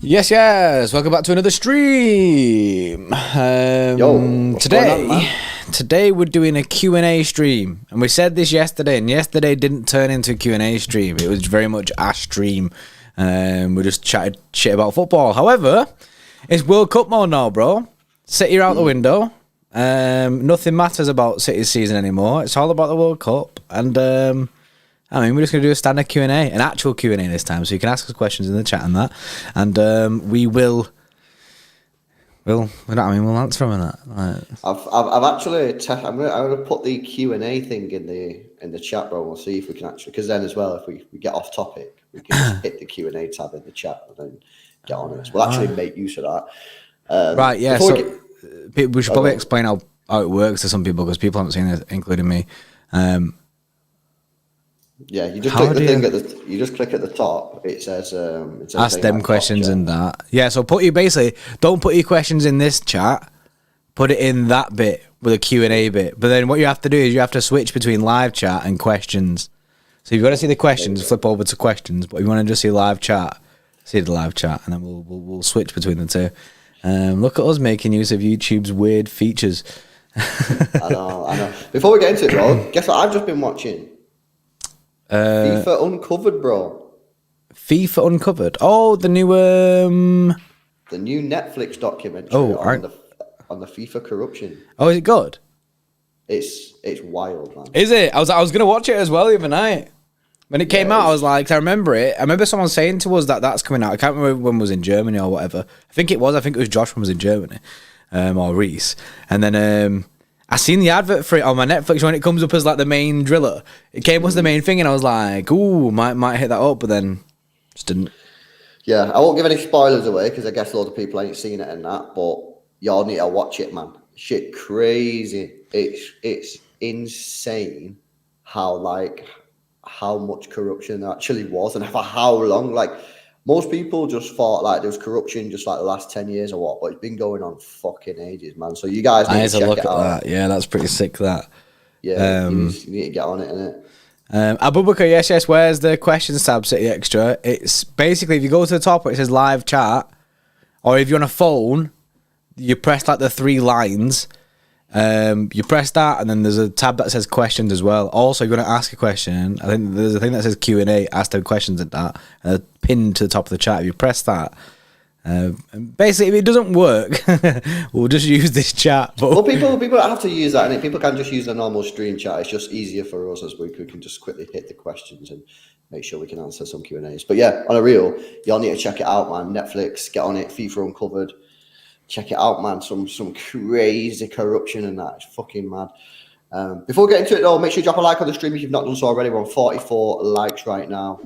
Yes, yes. Welcome back to another stream. What's going on, man? Today we're doing a Q&A stream, and we said this yesterday, and yesterday didn't turn into a Q&A stream. It was very much a stream. We just chatted shit about football. However, it's World Cup mode now, bro. City are out the window. Nothing matters about City's season anymore. It's all about the World Cup, and we're just going to do a standard Q&A, an actual Q&A this time, so you can ask us questions in the chat and that, and we'll answer them and that. Right. I've actually I'm gonna put the Q&A thing in the chat, bro. We'll see if we can actually, because then as well, if we get off topic, we can just hit the Q&A tab in the chat and then get on it. So we'll actually make use of that. Right, yeah. So we should probably explain how it works to some people, because people haven't seen it, including me. Yeah, you just click the thing you just click at the top. It says ask them questions and that. Yeah, so don't put your questions in this chat. Put it in that bit with a Q&A bit. But then what you have to do is you have to switch between live chat and questions. So you've got to see the questions, flip over to questions. But if you want to just see live chat, see the live chat, and then we'll switch between the two. Look at us making use of YouTube's weird features. I know. Before we get into it, bro, guess what I've just been watching? FIFA Uncovered, bro. FIFA Uncovered. Oh, the new Netflix documentary on the FIFA corruption. Oh, is it good? It's wild, man. Is it? I was gonna watch it as well the other night. When it came out, I was like, I remember it. I remember someone saying to us that that's coming out. I can't remember when it was in Germany or whatever. I think it was Josh when was in Germany, or Reese. And then I seen the advert for it on my Netflix when it comes up as like the main driller. It came as the main thing, and I was like, "Ooh, might hit that up," but then just didn't. Yeah, I won't give any spoilers away because I guess a lot of people ain't seen it and that. But y'all need to watch it, man. Shit, crazy. It's insane how much corruption there actually was and for how long. Like, most people just thought like there was corruption just like the last 10 years or what, but it's been going on fucking ages, man. So you guys need to check it out. That. Yeah, that's pretty sick, that. Yeah, you need to get on it, innit? Abubakar, yes, where's the questions tab, City Extra? It's basically, if you go to the top where it says live chat, or if you're on a phone, you press like the three lines. You press that, and then there's a tab that says questions as well. Also, you're going to ask a question. I think there's a thing that says Q&A, ask them questions at that, pinned to the top of the chat. If you press that, basically, if it doesn't work, we'll just use this chat. But well, people have to use that, and people can just use the normal stream chat. It's just easier for us as we can just quickly hit the questions and make sure we can answer some Q&As. But yeah, on a real, y'all need to check it out, man. Netflix, get on it. FIFA Uncovered. Check it out, man. Some crazy corruption and that. It's fucking mad. Before we get into it, though, make sure you drop a like on the stream if you've not done so already. We're on 44 likes right now.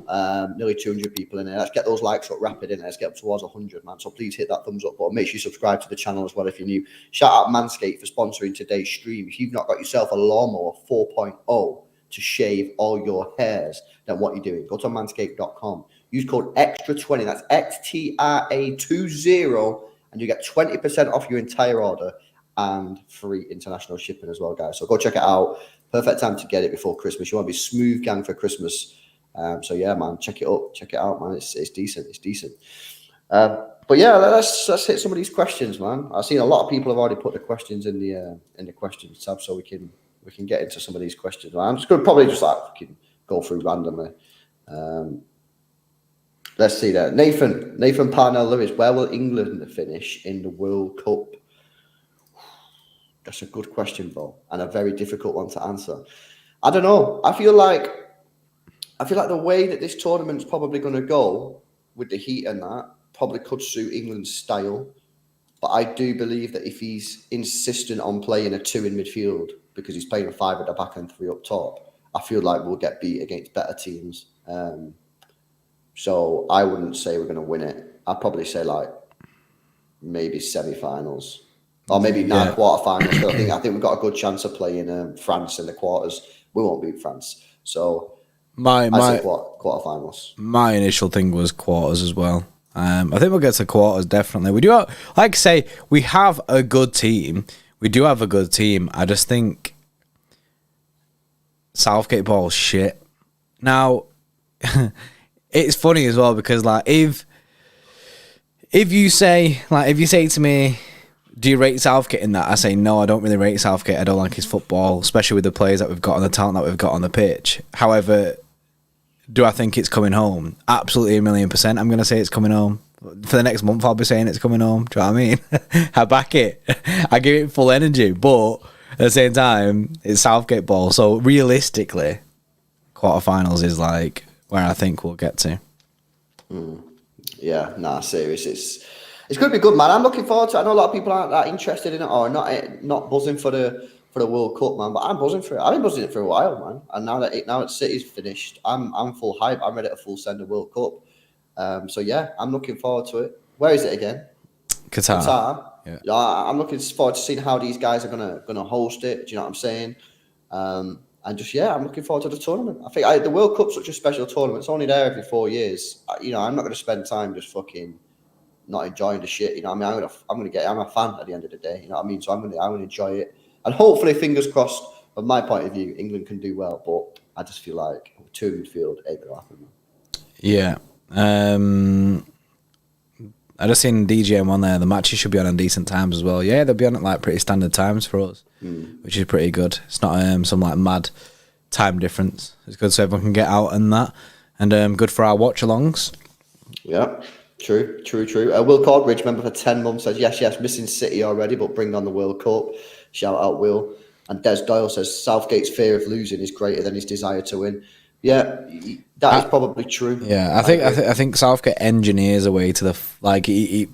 Nearly 200 people in there. Let's get those likes up rapid in there. Let's get up towards 100, man. So please hit that thumbs up button. Make sure you subscribe to the channel as well if you're new. Shout out Manscaped for sponsoring today's stream. If you've not got yourself a lawnmower 4.0 to shave all your hairs, then what are you doing? Go to manscaped.com. Use code XTRA20. That's XTRA20. And you get 20% off your entire order and free international shipping as well, guys. So go check it out. Perfect time to get it before Christmas. You want to be smooth gang for Christmas. So yeah, man, check it up. Check it out, man. It's decent. It's decent. But yeah, let's hit some of these questions, man. I've seen a lot of people have already put the questions in the questions tab, so we can get into some of these questions. I'm just going to probably just go through randomly. Let's see that. Nathan Parnell Lewis, where will England finish in the World Cup? That's a good question, bro, and a very difficult one to answer. I don't know. I feel like the way that this tournament's probably going to go with the heat and that probably could suit England's style. But I do believe that if he's insistent on playing a 2 in midfield because he's playing a 5 at the back and 3 up top, I feel like we'll get beat against better teams. So I wouldn't say we're going to win it. I'd probably say like maybe semi-finals or maybe quarter-finals. So I think we've got a good chance of playing France in the quarters. We won't beat France. So I say quarter-finals. My initial thing was quarters as well. I think we'll get to quarters, definitely. We do have, like I say, we have a good team. We do have a good team. I just think Southgate ball's shit. Now... It's funny as well because like if if you say to me, do you rate Southgate in that? I say no, I don't really rate Southgate. I don't like his football, especially with the players that we've got and the talent that we've got on the pitch. However, do I think it's coming home? Absolutely 1,000,000%. I'm going to say it's coming home. For the next month, I'll be saying it's coming home. Do you know what I mean? I back it. I give it full energy. But at the same time, it's Southgate ball. So realistically, quarterfinals is like where I think we'll get to. Yeah, nah, serious. It's going to be good, man. I'm looking forward to it. I know a lot of people aren't that interested in it or not buzzing for the World Cup, man. But I'm buzzing for it. I've been buzzing it for a while, man. And now that City's finished, I'm full hype. I'm ready to full send the World Cup. So yeah, I'm looking forward to it. Where is it again? Qatar. Yeah. I'm looking forward to seeing how these guys are gonna host it. Do you know what I'm saying? And just I'm looking forward to the tournament. I think the World Cup's such a special tournament. It's only there every 4 years. I'm not going to spend time just fucking not enjoying the shit. You know what I mean? I'm a fan at the end of the day. You know what I mean? So I'm gonna enjoy it. And hopefully, fingers crossed, from my point of view, England can do well. But I just feel like two midfield ain't gonna happen. Yeah. I just seen DJM on there. The matches should be on decent times as well. Yeah, they'll be on at like pretty standard times for us, which is pretty good. It's not some like mad time difference. It's good so everyone can get out and that, and good for our watch-alongs. Yeah, true. Will Cordridge, member for 10 months, says yes, missing City already, but bring on the World Cup. Shout out, Will. And Des Doyle says Southgate's fear of losing is greater than his desire to win. Yeah, that is probably true. Yeah, I think Southgate engineers a way to the he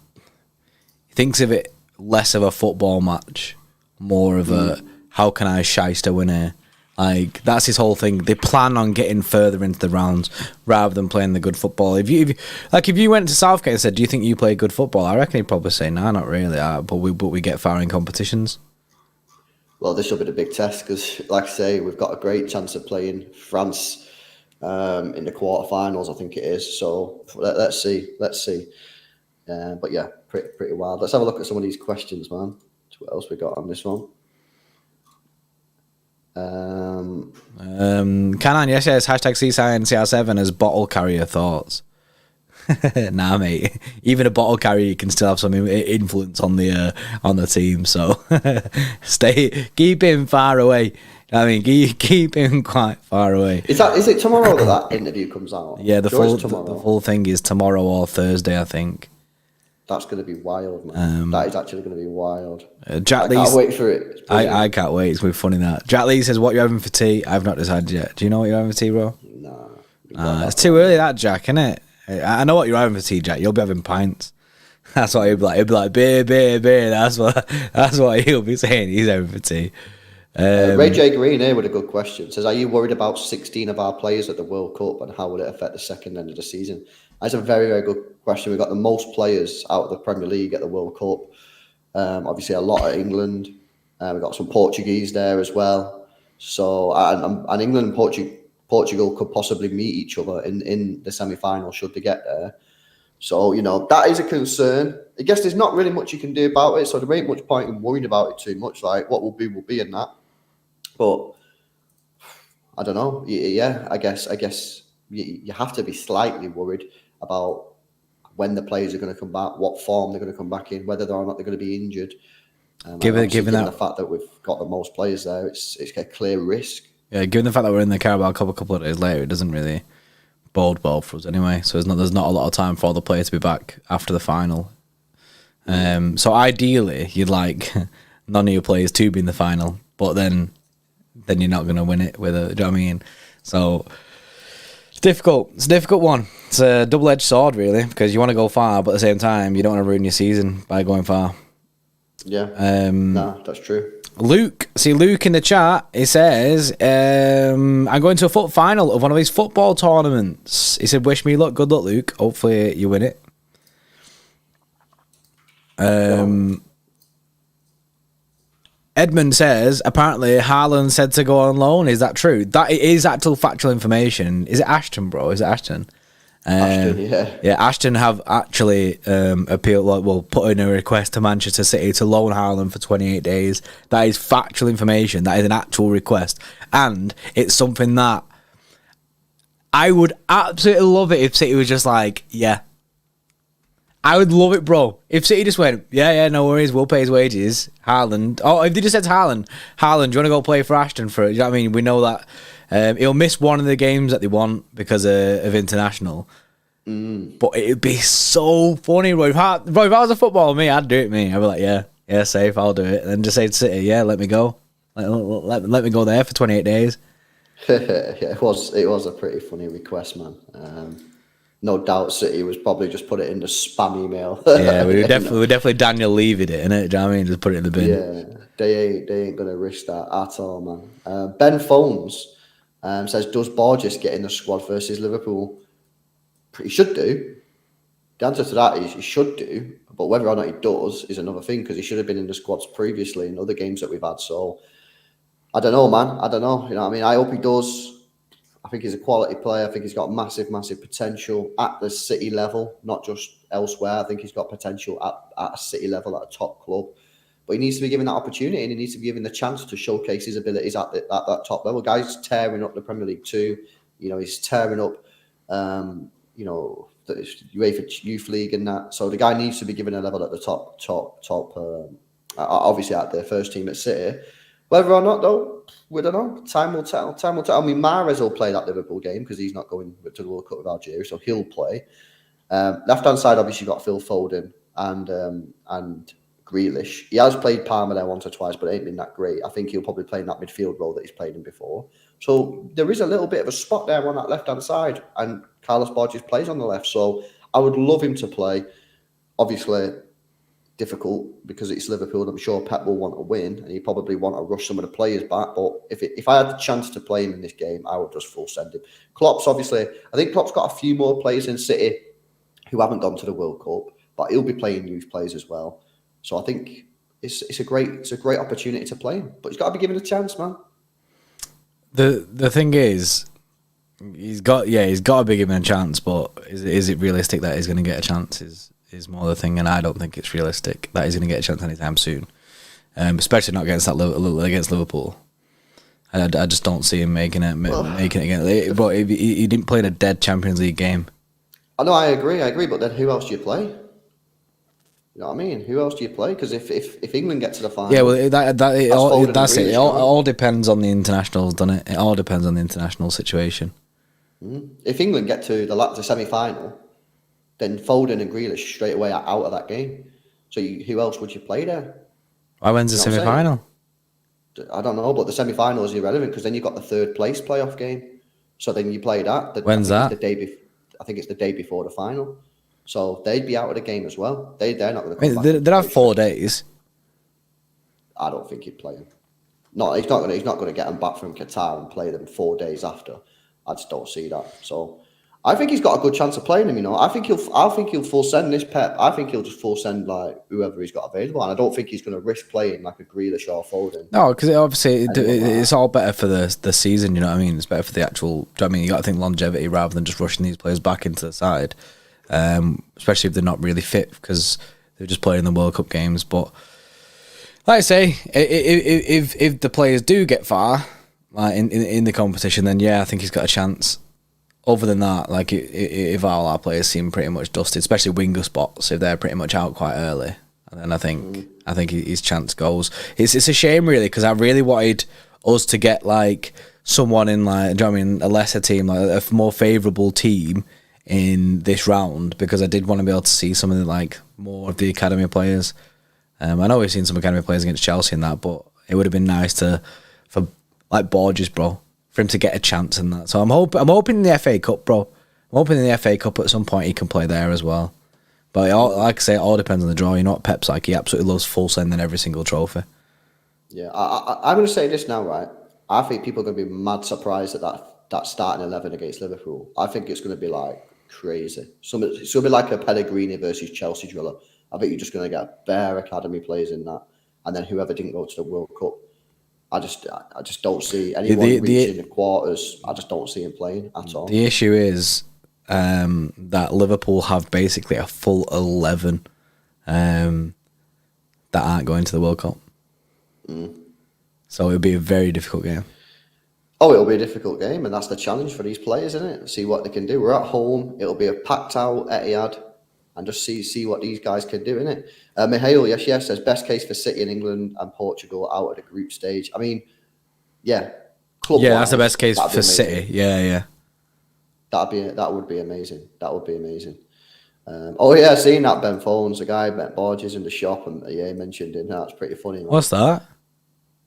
thinks of it less of a football match, more of a how can I shice a winner. Like that's his whole thing. They plan on getting further into the rounds rather than playing the good football. If you went to Southgate and said, "Do you think you play good football?" I reckon he'd probably say, "No, not really." But we get far in competitions. Well, this will be the big test because, like I say, we've got a great chance of playing France in the quarterfinals, I think it is. So let's see. But yeah, pretty wild. Let's have a look at some of these questions, man. What else we got on this one? Canon, yes, hashtag CSIN-CR7 as bottle carrier thoughts. Nah, mate. Even a bottle carrier can still have some influence on the team. So keep him far away. I mean, keep him quite far away. Is it tomorrow that interview comes out? Yeah, the full thing is tomorrow or Thursday, I think. That's going to be wild, man. That is actually going to be wild. Jack I can't wait for it. I can't wait. It's going to be funny that. Jack Lee says, what you're having for tea? I've not decided yet. Do you know what you're having for tea, bro? Nah. It's too early, that, Jack, isn't it? I know what you're having for tea, Jack. You'll be having pints. That's what he'll be like. He'll be like, beer. That's what he'll be saying. He's having for tea. Ray J. Green here with a good question. Says, are you worried about 16 of our players at the World Cup and how will it affect the second end of the season? That's a very, very good question. We've got the most players out of the Premier League at the World Cup. Obviously, a lot at England. We've got some Portuguese there as well. So, and England and Portugal could possibly meet each other in the semi-final should they get there. So, that is a concern. I guess there's not really much you can do about it. So there ain't much point in worrying about it too much. Like, what will be in that. But I don't know. Yeah, I guess you have to be slightly worried about when the players are going to come back, what form they're going to come back in, whether or not they're going to be injured. Given the fact that we've got the most players there, it's a clear risk. Yeah, given the fact that we're in the Carabao Cup a couple of days later, it doesn't really bode well for us anyway. So there's not a lot of time for all the players to be back after the final. So ideally, you'd like none of your players to be in the final, but then you're not going to win it with a. Do you know what I mean? So it's difficult. It's a difficult one. It's a double-edged sword, really, because you want to go far, but at the same time, you don't want to ruin your season by going far. Yeah. That's true. Luke in the chat, he says, I'm going to a foot final of one of his football tournaments. He said, wish me luck. Good luck, Luke. Hopefully you win it. Edmund says, apparently Haaland said to go on loan. Is that true? That is actual factual information. Is it Ashton, bro? Is it Ashton? Ashton, yeah. Yeah, Ashton have actually put in a request to Manchester City to loan Haaland for 28 days. That is factual information. That is an actual request. And it's something that I would absolutely love it if City was just like, yeah. I would love it, bro. If City just went, yeah, no worries, we'll pay his wages. Haaland. Oh, if they just said to Haaland, do you want to go play for Ashton for it? You know what I mean? We know that he'll miss one of the games that they want because of international. But it'd be so funny, bro. If I was a footballer, I'd do it, I'd be like, yeah, safe, I'll do it. And then just say to City, yeah, let me go. Let me go there for 28 days. Yeah, it was a pretty funny request, man. No doubt City was probably just put it in the spam email. Yeah, we definitely Daniel Levy'd it, innit? Do you know what I mean? Just put it in the bin. Yeah, they ain't gonna risk that at all, man. Ben Phones says, does Borges get in the squad versus Liverpool? He should do. The answer to that is he should do, but whether or not he does is another thing because he should have been in the squads previously in other games that we've had. So I don't know, man. I don't know. You know what I mean? I hope he does. I think he's a quality player. I think he's got massive, massive potential at the City level, not just elsewhere. I think he's got potential at a City level, at a top club. But he needs to be given that opportunity and he needs to be given the chance to showcase his abilities at that top level. Guys tearing up the Premier League too. You know, he's tearing up, the UEFA Youth League and that. So the guy needs to be given a level at the top, obviously at the first team at City. Whether or not, though, we don't know. Time will tell. I mean, Mahrez will play that Liverpool game because he's not going to the World Cup with Algeria, so he'll play. Left-hand side, obviously, got Phil Foden and Grealish. He has played Palmer there once or twice, but it ain't been that great. I think he'll probably play in that midfield role that he's played in before. So there is a little bit of a spot there on that left-hand side, and Carlos Borges plays on the left. So I would love him to play. Obviously, difficult because it's Liverpool. I'm sure Pep will want to win and he probably want to rush some of the players back. But if I had the chance to play him in this game, I would just full send him. Klopp's obviously, I think Klopp's got a few more players in City who haven't gone to the World Cup, but he'll be playing youth players as well. So I think it's a great opportunity to play him. But he's got to be given a chance, man. The thing is, he's got to be given a chance. But is it realistic that he's going to get a chance? Is more the thing, and I don't think it's realistic that he's going to get a chance anytime soon, especially not against Liverpool. I just don't see him making it again. But he didn't play in a dead Champions League game. I know, I agree. But then who else do you play? You know what I mean? Who else do you play? Because if England get to the final, yeah, well, that's it. It all depends on the internationals, doesn't it? It all depends on the international situation. If England get to the semi-final, then Foden and Grealish straight away are out of that game. So who else would you play there? Why when's the semi-final? I don't know, but the semi-final is irrelevant because then you've got the third place playoff game. So then you play that. When's that? I think it's the day before the final. So they'd be out of the game as well. They're not going to come back. They'd have 4 days. I don't think he'd play them. No, he's not going to get them back from Qatar and play them 4 days after. I just don't see that. So I think he's got a good chance of playing him. You know, I think he'll full send this Pep. I think he'll just full send like whoever he's got available, and I don't think he's going to risk playing like a Grealish or Foden. No, because obviously it's all better for the season. You know what I mean? It's better for the actual. I mean, you got to think longevity rather than just rushing these players back into the side, especially if they're not really fit because they're just playing the World Cup games. But like I say, if the players do get far, like in the competition, then yeah, I think he's got a chance. Other than that, like if all our players seem pretty much dusted, especially winger spots, if they're pretty much out quite early, and then I think his chance goes. It's a shame really because I really wanted us to get like someone in like, do you know what I mean, a lesser team, like a more favourable team in this round because I did want to be able to see some of the like more of the academy players. I know we've seen some academy players against Chelsea and that, but it would have been nice for like Borges, bro. For him to get a chance in that. So I'm hoping in the FA Cup, bro. I'm hoping in the FA Cup at some point he can play there as well. But like I say, it all depends on the draw. You know what Pep's like? He absolutely loves full sending every single trophy. Yeah, I'm going to say this now, right? I think people are going to be mad surprised at that starting 11 against Liverpool. I think it's going to be like crazy. It's going to be like a Pellegrini versus Chelsea driller. I think you're just going to get bare academy players in that. And then whoever didn't go to the World Cup. I just don't see anyone reaching the quarters. I just don't see him playing at all. The issue is that Liverpool have basically a full 11 that aren't going to the World Cup. So it'll be a very difficult game. Oh, it'll be a difficult game, and that's the challenge for these players, isn't it? See what they can do. We're at home. It'll be a packed out Etihad. and just see what these guys can do, innit? Mihail, yes, says best case for City in England and Portugal out of the group stage. I mean, yeah, Yeah, that's the best case for City. Yeah. That would be amazing. That would be amazing. Oh yeah, seeing that Ben Folds, the guy met Borges in the shop, and he mentioned him. That's pretty funny, man. What's that?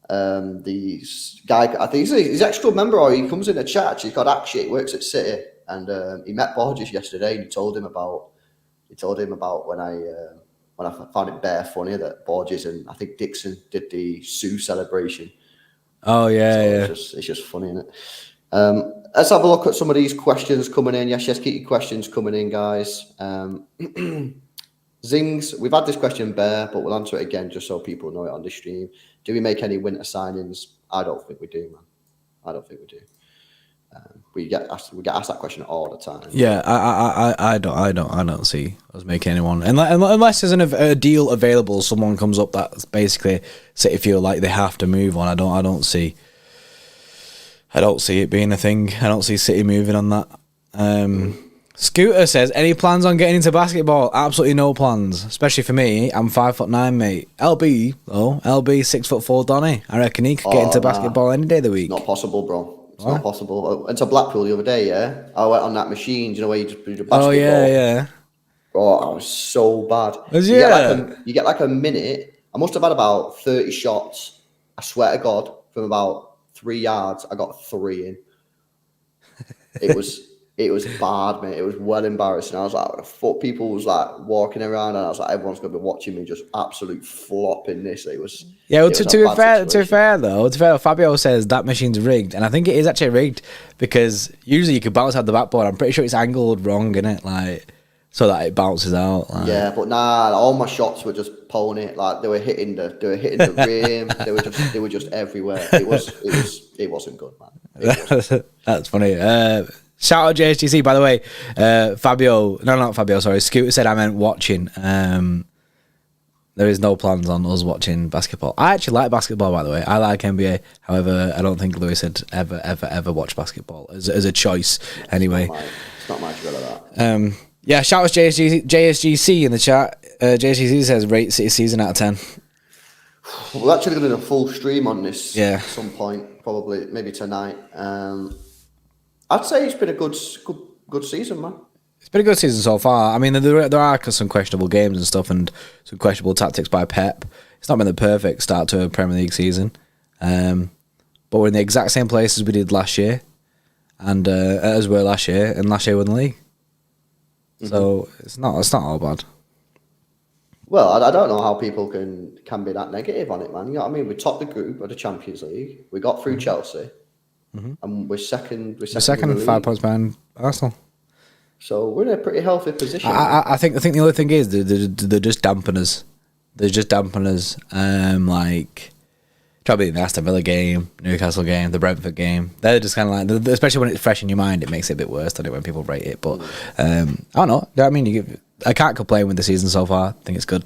The guy, I think he's extra member, or he comes in the chat. He's got Action. He works at City, and he met Borges yesterday, and he told him about when I found it bare funny that Borges and I think Dixon did the Sue celebration. Oh yeah. It's just funny, isn't it? Let's have a look at some of these questions coming in. Yes, keep your questions coming in, guys. Zings, we've had this question bare, but we'll answer it again just so people know it on the stream. Do we make any winter signings? I don't think we do, man. I don't think we do. We get asked that question all the time. Yeah, I don't see us making anyone unless there's a deal available. Someone comes up that's basically City feel like they have to move on. I don't see it being a thing. I don't see City moving on that. Scooter says, any plans on getting into basketball? Absolutely no plans, especially for me. I'm 5'9", mate. LB 6'4" Donny. I reckon he could get into basketball any day of the week. Not possible, bro. It's not possible. I went to Blackpool the other day, yeah? I went on that machine, you know, where you just do the basketball. Oh, yeah. Oh, I was so bad. You get like a minute. I must have had about 30 shots. I swear to God, from about 3 yards, I got 3 in. It was bad, mate. It was well embarrassing. I was like, what the fuck? People was like walking around, and I was like, everyone's going to be watching me just absolute flop in this. It was. Yeah, well, to be fair though, Fabio says that machine's rigged, and I think it is actually rigged because usually you can bounce out the backboard. I'm pretty sure it's angled wrong, innit? Like, so that it bounces out. Like. Yeah, but nah, all my shots were just pulling it. Like they were hitting the rim. they were just everywhere. It wasn't good, man. That's funny. Shout out JSGC, by the way. Scooter said I meant watching. There is no plans on us watching basketball. I actually like basketball, by the way. I like NBA. However, I don't think Lewis had ever watched basketball as a choice. Anyway, it's not my drill of that. Yeah, shout out JSGC in the chat. JSGC says rate City season out of 10. We're actually going to do a full stream on this at some point, probably maybe tonight. I'd say it's been a good season, man. It's been a good season so far. I mean, there are some questionable games and stuff, and some questionable tactics by Pep. It's not been the perfect start to a Premier League season, but we're in the exact same place as we did last year, and as we were last year, and last year we won the league. Mm-hmm. So it's not all bad. Well, I don't know how people can be that negative on it, man. You know what I mean? We topped the group of the Champions League. We got through Chelsea. Mm-hmm. And we're second. We're second 5 points behind Arsenal. So we're in a pretty healthy position. I think the only thing is they're just dampeners. They're just dampeners. Like probably the Aston Villa game, Newcastle game, the Brentford game. They're just kind of like, especially when it's fresh in your mind, it makes it a bit worse, doesn't it, when people rate it? But I don't know. I mean, I can't complain with the season so far. I think it's good.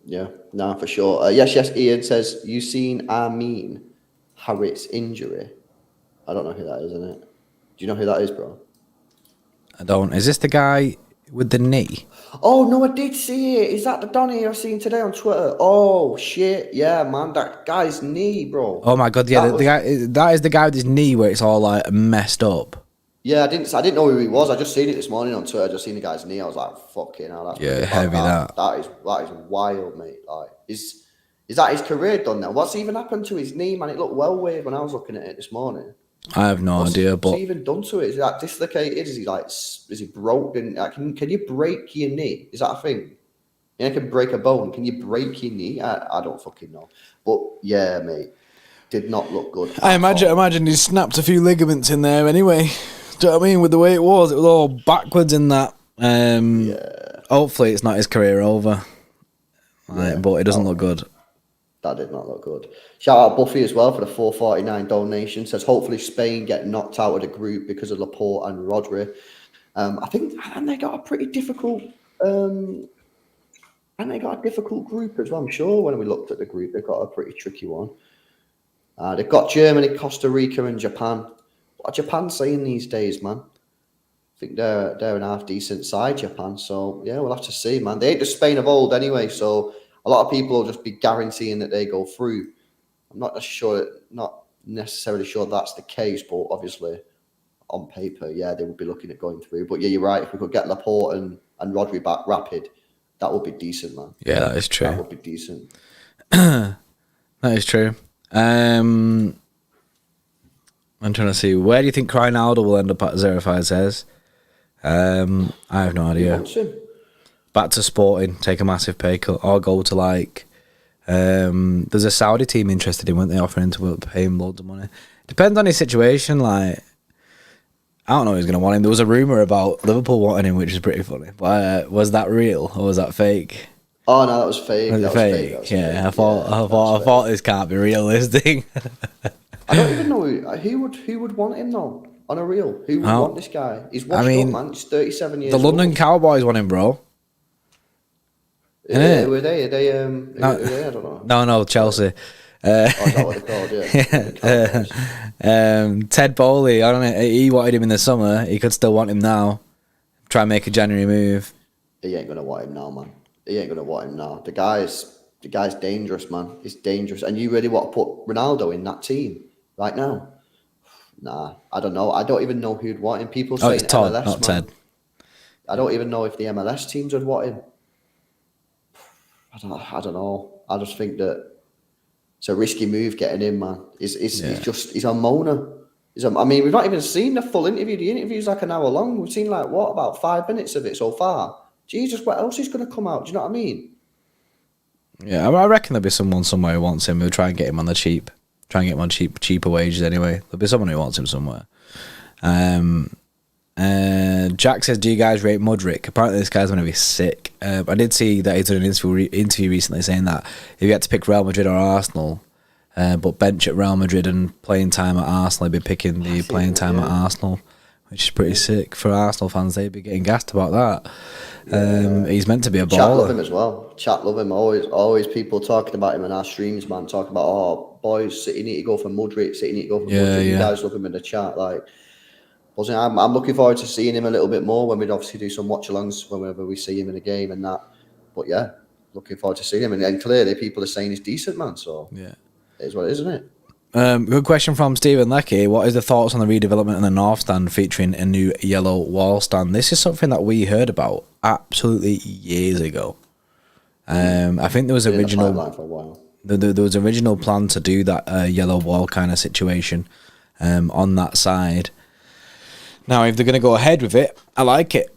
Yeah, no, for sure. Yes. Ian says, you seen Armin Harrit's injury? I don't know who that is, isn't it? Do you know who that is, bro? I don't. Is this the guy with the knee? Oh, no, I did see it. Is that the Donny I've seen today on Twitter? Oh, shit. Yeah, man. That guy's knee, bro. Oh, my God. Yeah, that is the guy with his knee where it's all, like, messed up. Yeah, I didn't know who he was. I just seen it this morning on Twitter. I just seen the guy's knee. I was like, fucking hell. That's heavy that. That is wild, mate. Like, is that his career done now? What's even happened to his knee, man? It looked well weird when I was looking at it this morning. I have no idea, but what's he even done to it? Is that dislocated? Is he broken? Can you break your knee? Is that a thing? You can break a bone. Can you break your knee? I don't fucking know. But yeah, mate, did not look good. I imagine he snapped a few ligaments in there anyway. Do you know what I mean? With the way it was all backwards in that. Yeah. Hopefully, it's not his career over. But it doesn't look good. That did not look good. Shout out Buffy as well for the 4.49 donation. Says hopefully Spain get knocked out of the group because of Laporte and Rodri. I think they got a pretty difficult. And they got a difficult group as well. I'm sure when we looked at the group, they've got a pretty tricky one. They've got Germany, Costa Rica, and Japan. What are Japan saying these days, man? I think they're an half decent side, Japan. So yeah, we'll have to see, man. They ain't the Spain of old anyway, so a lot of people will just be guaranteeing that they go through. I'm not necessarily sure that's the case, but obviously on paper, yeah, they would be looking at going through. But yeah, you're right. If we could get Laporte and Rodri back rapid, that would be decent, man. Yeah, that is true. That would be decent. That is true. I'm trying to see, where do you think Ronaldo will end up at? 05 says. I have no idea. Back to Sporting, take a massive pay cut, or go to like. There's a Saudi team interested in, weren't they, offering to pay him loads of money? Depends on his situation. Like, I don't know who's going to want him. There was a rumour about Liverpool wanting him, which is pretty funny. But was that real or was that fake? Oh no, that was fake. Was it fake? Yeah, I thought this can't be realistic. I don't even know who would want him though. On a real, who would want this guy? He's washed up, man. He's 37 years old. The London Cowboys want him, bro. Yeah, were they? Are they? I don't know. No, Chelsea. Is that what they're called? Yeah. Ted Bowley, I don't know. He wanted him in the summer. He could still want him now. Try and make a January move. He ain't gonna want him now, man. He ain't gonna want him now. The guy's dangerous, man. He's dangerous. And you really want to put Ronaldo in that team right now? Nah, I don't know. I don't even know who'd want him. People say it's Todd, MLS, not man. Ted. I don't even know if the MLS teams would want him. I don't know. I just think that it's a risky move getting him, man. He's on Mona. I mean, we've not even seen the full interview. The interview's like an hour long. We've seen about 5 minutes of it so far. Jesus, what else is going to come out? Do you know what I mean? Yeah, I reckon there'll be someone somewhere who wants him. We'll try and get him on the cheap. Try and get him on cheaper wages anyway. There'll be someone who wants him somewhere. Jack says, do you guys rate Mudryk? Apparently this guy's going to be sick. I did see that he's done an interview recently saying that if you had to pick Real Madrid or Arsenal, but bench at Real Madrid and playing time at Arsenal, he'd be picking the playing time at Arsenal, which is pretty sick. For Arsenal fans, they'd be getting gassed about that. He's meant to be a baller. Chat love him as well. Chat love him. Always people talking about him in our streams, man. Talking about, boys, City need to go for Mudryk. City need to go for Mudryk. You guys love him in the chat. Like, I'm looking forward to seeing him a little bit more when we'd obviously do some watch-alongs whenever we see him in a game and that. But yeah, looking forward to seeing him. And clearly people are saying he's decent, man. So yeah, it is what it is, isn't it? Good question from Stephen Leckie. What is the thoughts on the redevelopment in the North Stand featuring a new yellow wall stand? This is something that we heard about absolutely years ago. I think there was original for a while. There was original plan to do that yellow wall kind of situation on that side. Now, if they're going to go ahead with it, I like it.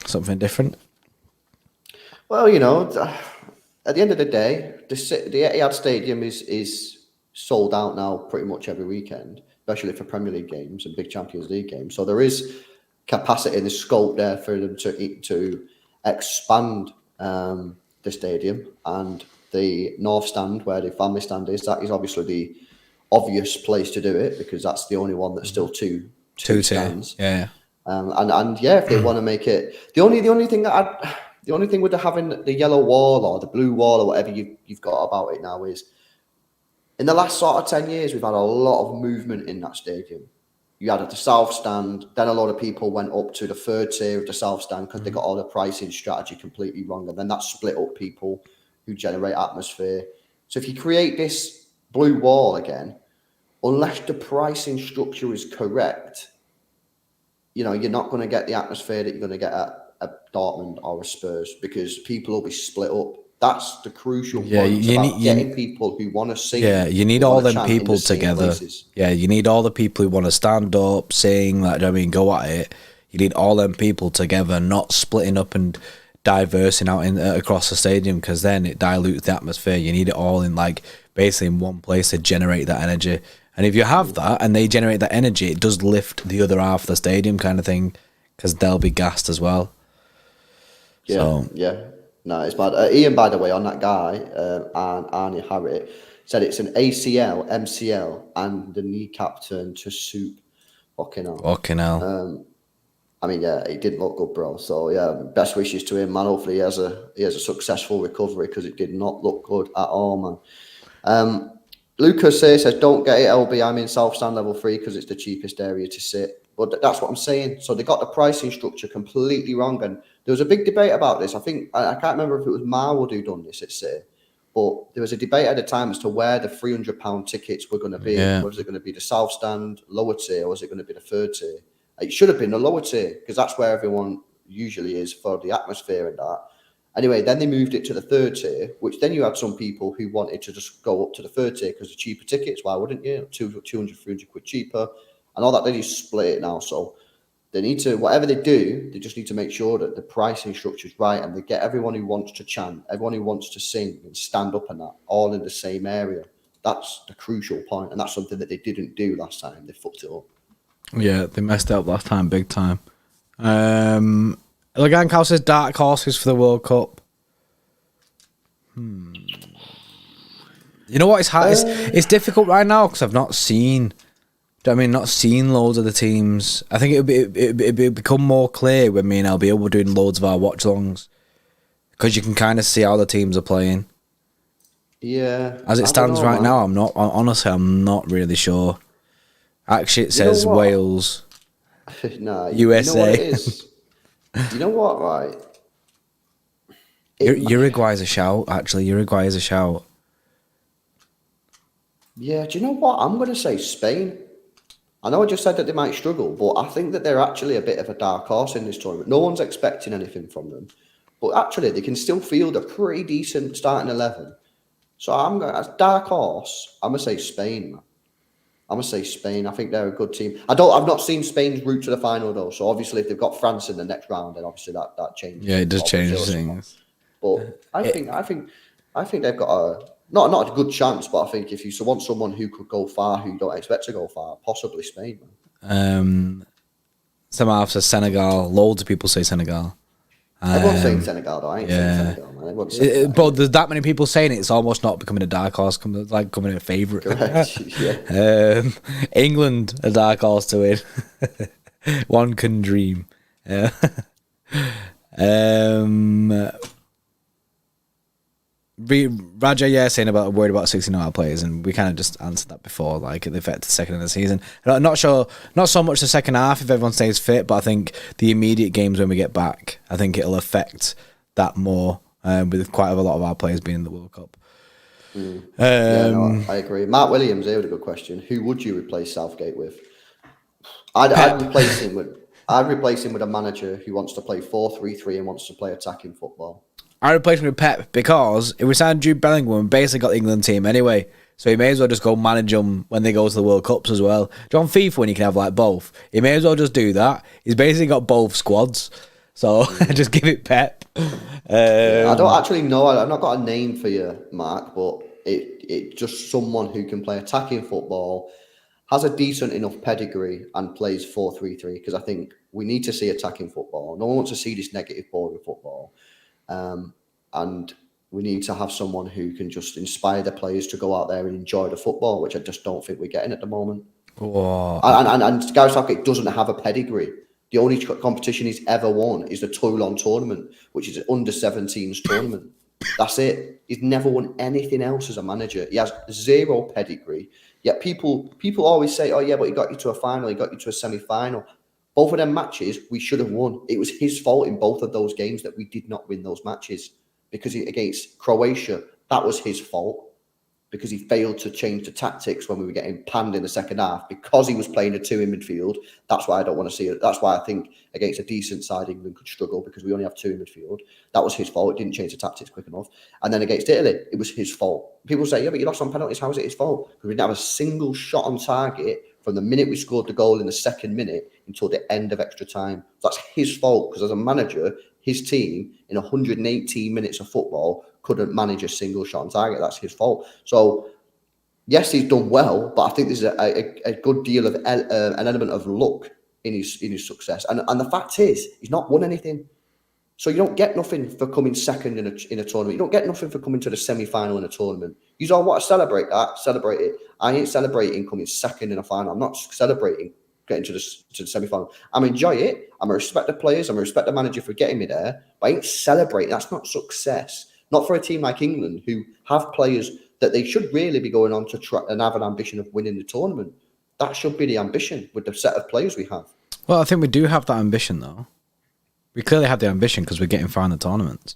Something different. Well, you know, at the end of the day, the Etihad Stadium is sold out now pretty much every weekend, especially for Premier League games and big Champions League games. So there is capacity, the scope there for them to expand the stadium, and the North Stand, where the family stand is, that is obviously the obvious place to do it because that's the only one that's still two stands. Yeah. And yeah, if they want to make it, the only thing with having the yellow wall or the blue wall or whatever you've got about it now is, in the last sort of 10 years, we've had a lot of movement in that stadium. You had at the South Stand, then a lot of people went up to the third tier of the South Stand because they got all the pricing strategy completely wrong, and then that split up people who generate atmosphere. So if you create this blue wall again, unless the pricing structure is correct, you know, you're not going to get the atmosphere that you're going to get at Dortmund or a Spurs, because people will be split up. That's the crucial point. Getting people who want to sing. Yeah, you need all them people together. Yeah, you need all the people who want to stand up, sing, like, I mean, go at it. You need all them people together, not splitting up and diversing out across the stadium, because then it dilutes the atmosphere. You need it all in, like, basically in one place to generate that energy. And if you have that and they generate that energy, it does lift the other half of the stadium kind of thing, because they'll be gassed as well. Yeah. No, it's bad. Ian, by the way, on that guy, and Arnie Harriet, said it's an ACL, MCL, and the kneecap turned to soup. Fucking hell. I mean, yeah, it didn't look good, bro. So yeah, best wishes to him, man. Hopefully he has a successful recovery, because it did not look good at all, man. Lucas says, don't get it, LB. I'm in South Stand level 3 because it's the cheapest area to sit. But that's what I'm saying. So they got the pricing structure completely wrong. And there was a big debate about this. I think, I can't remember if it was Marwood who done this at City, but there was a debate at the time as to where the £300 tickets were going to be. Yeah. Was it going to be the South Stand, lower tier, or was it going to be the third tier? It should have been the lower tier because that's where everyone usually is for the atmosphere and that. Anyway, then they moved it to the third tier, which then you had some people who wanted to just go up to the third tier because the cheaper tickets. Why wouldn't you? 200, 300 quid cheaper. And all that, they just split it now. So they need to, whatever they do, they just need to make sure that the pricing structure is right and they get everyone who wants to chant, everyone who wants to sing and stand up and that, all in the same area. That's the crucial point, and that's something that they didn't do last time. They fucked it up. Yeah, they messed it up last time, big time. Legankow says dark horses for the World Cup. You know what? It's hard. It's difficult right now because I've not seen. Do you know what I mean? Not seen loads of the teams. I think it'll become more clear when me and LB will be doing loads of our watch longs because you can kind of see how the teams are playing. Yeah. As it stands right now, I'm not really sure. Actually, it says Wales, nah, USA. You know what it is? You know what, right? Uruguay is a shout. Actually, Uruguay is a shout. Yeah, do you know what? I'm going to say Spain. I know I just said that they might struggle, but I think that they're actually a bit of a dark horse in this tournament. No one's expecting anything from them, but actually they can still field a pretty decent starting 11. So I'm going as dark horse. I'm going to say Spain, man. I'm going to say Spain. I think they're a good team. I've not seen Spain's route to the final though. So obviously if they've got France in the next round, then obviously that changes. Yeah, it does change things. But I think they've got a not a good chance, but I think if you want someone who could go far, who you don't expect to go far, possibly Spain, man. Some says Senegal. Loads of people say Senegal. Everyone's saying Senegal, though. I ain't saying Senegal, man. Everyone's saying Senegal. But there's that many people saying it, it's almost not becoming a dark horse, like becoming a favourite. Correct, yeah. England, a dark horse to win. One can dream. Yeah. Raja, saying about worried about 16 players, and we kind of just answered that before. Like it affected the second of the season. I'm not sure, not so much the second half if everyone stays fit, but I think the immediate games when we get back, I think it'll affect that more. With quite a lot of our players being in the World Cup. I agree. Mark Williams, here with a good question. Who would you replace Southgate with? I'd replace him with a manager who wants to play 4-3-3 and wants to play attacking football. I replaced him with Pep because if we signed Jude Bellingham, we basically got the England team anyway. So he may as well just go manage them when they go to the World Cups as well. John FIFA, when you can have like both, he may as well just do that. He's basically got both squads. So just give it Pep. I don't actually know. I've not got a name for you, Mark, but it just someone who can play attacking football, has a decent enough pedigree and plays 4-3-3 because I think we need to see attacking football. No one wants to see this negative boring football. And we need to have someone who can just inspire the players to go out there and enjoy the football, which I just don't think we're getting at the moment. Whoa. And Gareth Southgate doesn't have a pedigree. The only competition he's ever won is the Toulon tournament, which is an under-17s tournament. That's it. He's never won anything else as a manager. He has zero pedigree. Yet people always say, oh yeah, but he got you to a final, he got you to a semi-final. Both of them matches we should have won. It was his fault in both of those games that we did not win those matches. Because against Croatia, that was his fault. Because he failed to change the tactics when we were getting panned in the second half. Because he was playing a two in midfield. That's why I don't want to see it. That's why I think against a decent side, England could struggle because we only have two in midfield. That was his fault. It didn't change the tactics quick enough. And then against Italy, it was his fault. People say, yeah, but you lost on penalties. How is it his fault? Because we didn't have a single shot on target from the minute we scored the goal in the second minute until the end of extra time. That's his fault because as a manager, his team in 118 minutes of football couldn't manage a single shot on target. That's his fault. So, yes, he's done well, but I think there's a good deal of an element of luck in his success. And the fact is, he's not won anything. So you don't get nothing for coming second in a tournament. You don't get nothing for coming to the semi-final in a tournament. You don't want to celebrate that, celebrate it. I ain't celebrating coming second in a final. I'm not celebrating getting to the semi-final. I'm enjoy it. I'm going to respect the players. I'm going to respect the manager for getting me there. But I ain't celebrating. That's not success. Not for a team like England who have players that they should really be going on to try and have an ambition of winning the tournament. That should be the ambition with the set of players we have. Well, I think we do have that ambition, though. We clearly have the ambition because we're getting far in the tournament.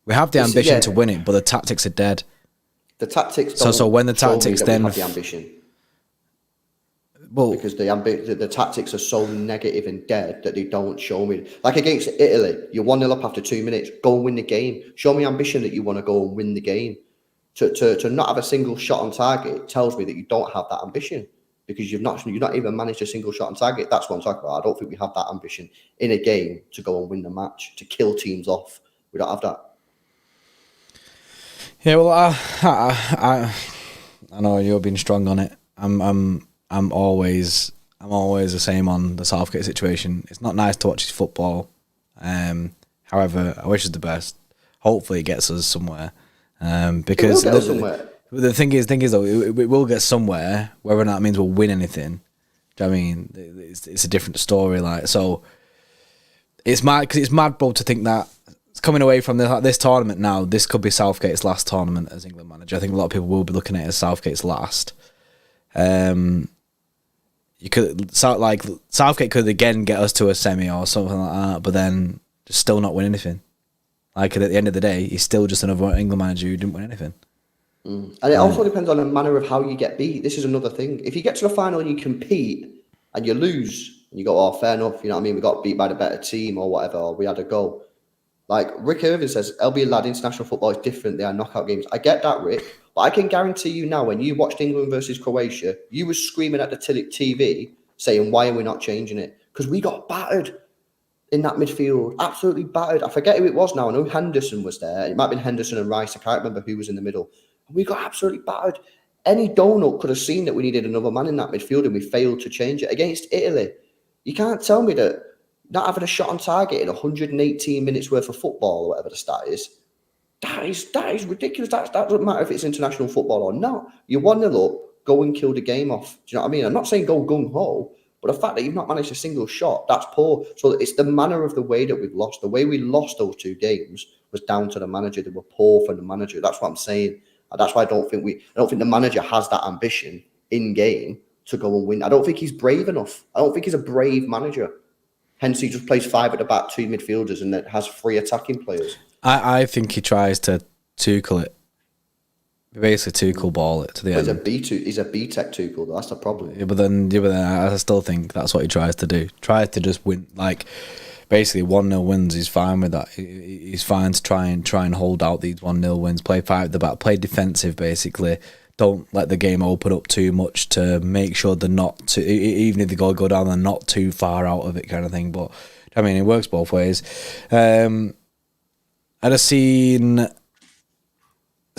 We have the ambition to win it, but the tactics are dead. The tactics don't so when the tactics then have the ambition. Well, because the tactics are so negative and dead that they don't show me. Like against Italy, you're 1-0 up after 2 minutes. Go and win the game. Show me ambition that you want to go and win the game. To not have a single shot on target tells me that you don't have that ambition because you've not even managed a single shot on target. That's what I'm talking about. I don't think we have that ambition in a game to go and win the match, to kill teams off. We don't have that. Yeah, well, I know you're being strong on it. I'm always the same on the Southgate situation. It's not nice to watch his football. However, I wish us the best. Hopefully, it gets us somewhere. Because the thing is though, it will get somewhere. Whether or not it means we'll win anything, do you know what I mean? It's a different story. Like, so it's mad because it's mad, bro, to think that it's coming away from this tournament now. This could be Southgate's last tournament as England manager. I think a lot of people will be looking at it as Southgate's last. Southgate could again get us to a semi or something like that, but then just still not win anything. Like at the end of the day, he's still just another England manager who didn't win anything. And it also depends on the manner of how you get beat. This is another thing. If you get to the final and you compete and you lose, and you go, oh, fair enough, you know what I mean? We got beat by the better team or whatever, or we had a goal. Like Rick Irving says, LB Lad, international football is different. They are knockout games. I get that, Rick. But I can guarantee you now, when you watched England versus Croatia, you were screaming at the TV saying, why are we not changing it? Because we got battered in that midfield. Absolutely battered. I forget who it was now. I know Henderson was there. It might have been Henderson and Rice. I can't remember who was in the middle. And we got absolutely battered. Any donut could have seen that we needed another man in that midfield and we failed to change it. Against Italy, you can't tell me that not having a shot on target in 118 minutes worth of football or whatever the stat is, that is ridiculous. That doesn't matter if it's international football or not. You're 1-0 up, go and kill the game off. Do you know what I mean? I'm not saying go gung-ho, but the fact that you've not managed a single shot, that's poor. So it's the manner of the way that we've lost. The way we lost those two games was down to the manager. They were poor for the manager. That's what I'm saying. And that's why I don't think the manager has that ambition in game to go and win. I don't think he's brave enough. I don't think he's a brave manager. Hence, he just plays 5 at the back, 2 midfielders, and then has 3 attacking players. I think he tries to Tuchel it. Basically, Tuchel ball it to the end. He's a B-Tech Tuchel, though. That's the problem. Yeah, but then I still think that's what he tries to do. Tries to just win, like, basically 1-0 wins. He's fine with that. He's fine to try and hold out these 1-0 wins. Play 5 at the back. Play defensive, basically. Don't let the game open up too much to make sure they're not too, even if they go down, they're not too far out of it, kind of thing. But I mean, it works both ways. I just seen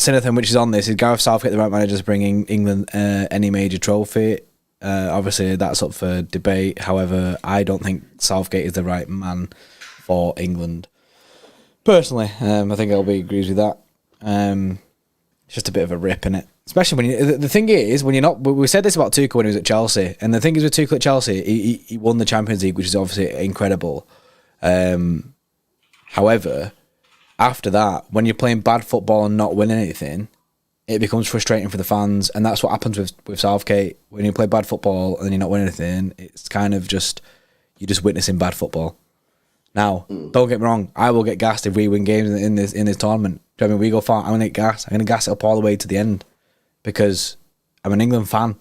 anything which is on this. Is Gareth Southgate the right manager to bring England any major trophy? Obviously, that's up for debate. However, I don't think Southgate is the right man for England. Personally, I think LB agrees with that. It's just a bit of a rip in it. Especially when the thing is, when you're not, we said this about Tuchel when he was at Chelsea, and the thing is with Tuchel at Chelsea, he won the Champions League, which is obviously incredible. However, after that, when you're playing bad football and not winning anything, it becomes frustrating for the fans, and that's what happens with Southgate. When you play bad football and you're not winning anything, it's kind of just, you're just witnessing bad football. Now, don't get me wrong, I will get gassed if we win games in this tournament. Do you know what I mean? We go far, I'm going to get gassed. I'm going to gas it up all the way to the end because I'm an England fan.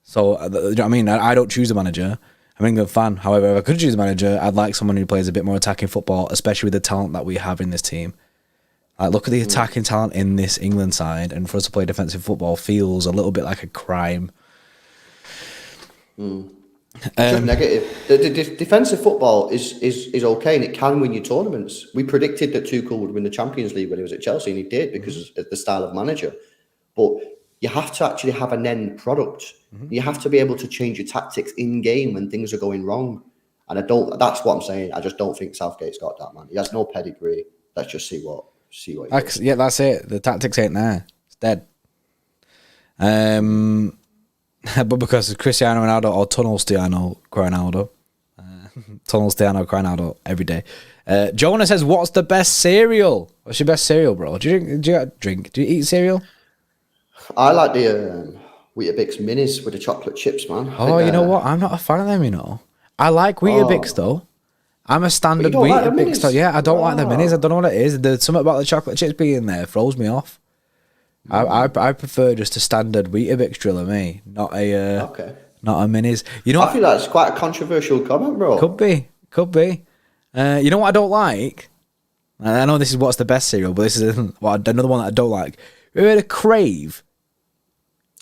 So, do you know what I mean? I don't choose a manager. I'm an England fan. However, if I could choose a manager, I'd like someone who plays a bit more attacking football, especially with the talent that we have in this team. Like, look at the attacking talent in this England side, and for us to play defensive football feels a little bit like a crime. Just negative. The defensive football is okay, and it can win you tournaments. We predicted that Tuchel would win the Champions League when he was at Chelsea, and he did because of the style of manager. But you have to actually have an end product. You have to be able to change your tactics in game when things are going wrong. And that's what I'm saying. I just don't think Southgate's got that, man. He has no pedigree. Let's just see what he does. Yeah, that's it. The tactics ain't there. It's dead. But because of Cristiano Ronaldo or Tunnel-Stiano Ronaldo. Tunnel-Stiano Ronaldo every day. Jonah says, what's the best cereal? What's your best cereal, bro? Do you eat cereal? I like the Weetabix minis with the chocolate chips, man. I Oh, think, you know what? I'm not a fan of them, you know. I like Weetabix, oh, though. I'm a but you standard don't like the Weetabix, though. minis? Yeah, I don't like the minis. I Oh, don't know what it is. There's something about the chocolate chips being there throws me off. I prefer just a standard Weetabix driller, me, okay. not a minis. You know I feel what? that's quite a controversial comment, Could bro. be, could be. You know what I don't like? I know this is what's the best cereal, but this is another one that I don't like. You ever heard of Crave?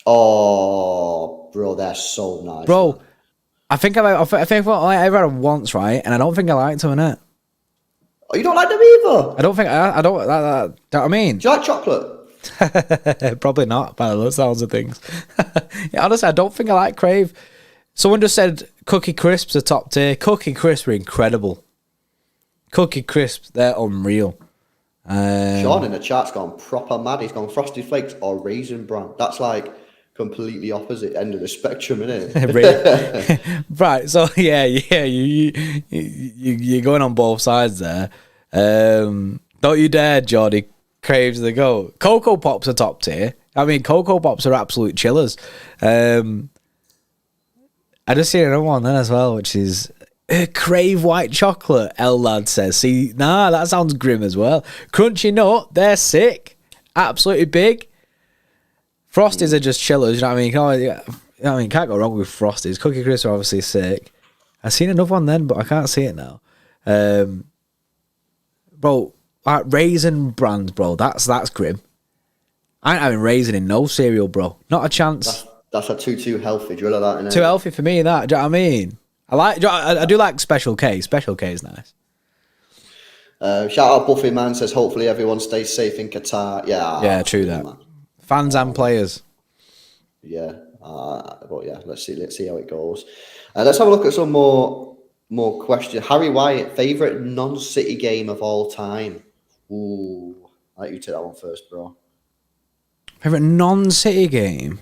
Oh, bro, they're so nice, man. Bro, I think I've ever had them once, right? And I don't think I liked them, innit? Oh, you don't like them either? I don't think I don't. Know what I mean? Do you like chocolate? Probably not, by the sounds of things. Yeah, honestly, I don't think I like Crave. Someone just said Cookie Crisps are top tier. Cookie Crisps are incredible. Cookie Crisps, they're unreal. Sean in the chat's gone proper mad. He's gone Frosted Flakes or Raisin Bran. That's like completely opposite end of the spectrum, isn't it? Right, so yeah, you're going on both sides there. Don't you dare, Geordie. Craves the go. Cocoa Pops are top tier. I mean, Cocoa Pops are absolute chillers. I just seen another one then as well, which is Crave White Chocolate. L Lad says, see, nah, that sounds grim as well. Crunchy Nut, they're sick. Absolutely big. Frosties are just chillers, you know what I mean? Can't go wrong with Frosties. Cookie Crisps are obviously sick. I seen another one then, but I can't see it now. Bro, like Raisin Brands, bro, that's grim. I ain't having raisin in no cereal, bro. Not a chance. That's a too healthy driller, that, innit? Too healthy for me, that. Do you know what I mean? I do like Special K. Special K is nice. Shout out Buffy, man, says hopefully everyone stays safe in Qatar. Yeah, true that. Man. Fans and players. Yeah, but yeah, let's see how it goes. Let's have a look at some more questions. Harry Wyatt, favorite non-City game of all time. Ooh, I'll let you take that one first, bro. Favorite non-City game.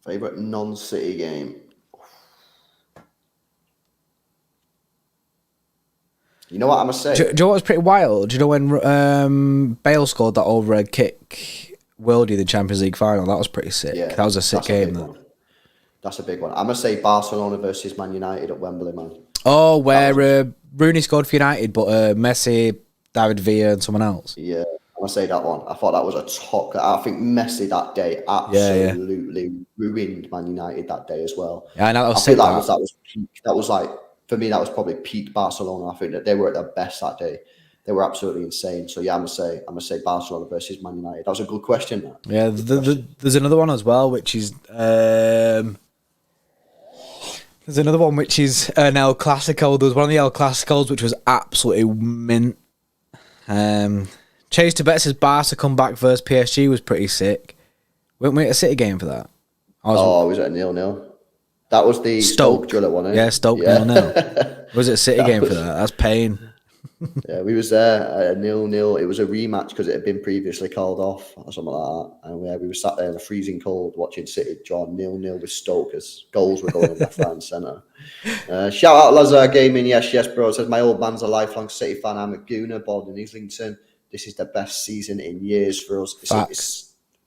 Favorite non-City game. You know what I'm gonna say? Do you know what was pretty wild? Do you know when Bale scored that overhead kick, Worldie, the Champions League final? That was pretty sick. Yeah, that was a sick game. That's a big one. I'm gonna say Barcelona versus Man United at Wembley, man. Oh, where Rooney scored for United, but Messi, David Villa, and someone else. Yeah, I'm gonna say that one. I thought that was a top. I think Messi that day absolutely ruined Man United that day as well. Yeah, I know. I feel that was peak. That was like, for me, that was probably peak Barcelona. I think that they were at their best that day. They were absolutely insane. So yeah, I'm gonna say Barcelona versus Man United. That was a good question. That. Yeah, there's another one as well, which is there's another one which is an El Clasico. There was one of the El Clasicos which was absolutely mint. Chase to Bet says Barca come back versus PSG was pretty sick. Weren't we at a City game for that? Was it a 0-0? That was the Stoke driller one, eh? Yeah, Stoke 0-0. Was it a City game for that? That's pain. Yeah, we was there at 0-0. It was a rematch because it had been previously called off or something like that. And we were sat there in the freezing cold watching City draw 0-0 with Stoke as goals were going left, right and centre. Shout out Lazar Gaming. Yes, bro. It says, my old man's a lifelong City fan. I'm a Gooner, born in Islington. This is the best season in years for us.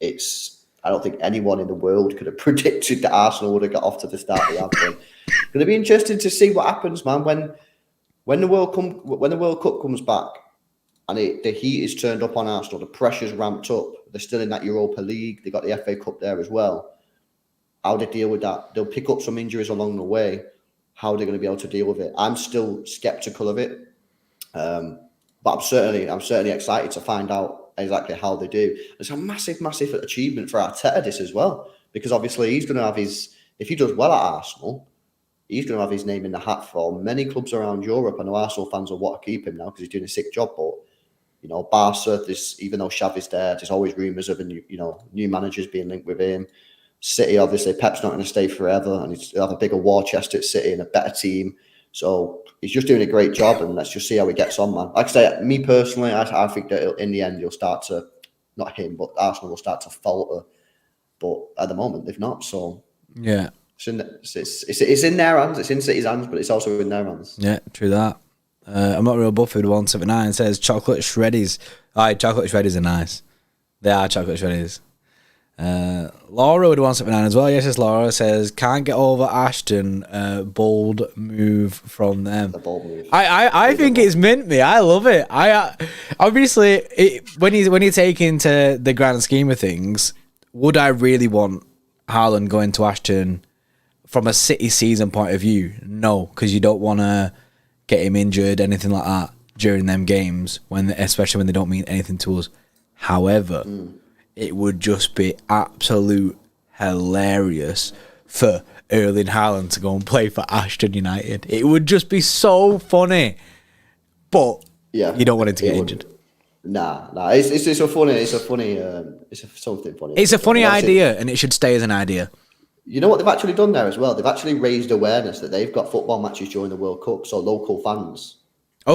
It's I don't think anyone in the world could have predicted that Arsenal would have got off to the start they have been. Going to be interesting to see what happens, man, when the World Cup comes back and the heat is turned up on Arsenal, the pressure's ramped up. They're still in that Europa League. They got the FA Cup there as well. How they deal with that? They'll pick up some injuries along the way. How are they going to be able to deal with it? I'm still skeptical of it, but I'm certainly excited to find out exactly how they do. It's a massive achievement for Arteta this as well, because obviously he's going to have if he does well at Arsenal, he's going to have his name in the hat for many clubs around Europe. I know Arsenal fans will want to keep him now because he's doing a sick job, but Barca, even though Xavi's there, there's always rumours of new managers being linked with him. City, obviously, Pep's not going to stay forever, and he'll have a bigger war chest at City and a better team. So he's just doing a great job, and let's just see how he gets on, man. Like I say, me personally, I think that in the end he'll start to, not him, but Arsenal will start to falter. But at the moment, they've not. So yeah, it's in their hands. It's in City's hands, but it's also in their hands. Yeah, true that. I'm not real Buffy with 179 says chocolate shreddies. Aye, chocolate shreddies are nice. They are chocolate shreddies. Laura would want something on as well. Yes, yes, Laura says, can't get over Ashton. Bold move from them. The bold move. I think it's mint me. I love it. Obviously, when you take into the grand scheme of things, would I really want Haaland going to Ashton from a City season point of view? No, because you don't want to get him injured, anything like that during them games, especially when they don't mean anything to us. However, it would just be absolute hilarious for Erling Haaland to go and play for Ashton United. It would just be so funny. But you don't want him to get injured. Nah. It's something funny. It's a funny idea, and it should stay as an idea. You know what they've actually done there as well? They've actually raised awareness that they've got football matches during the World Cup, so local fans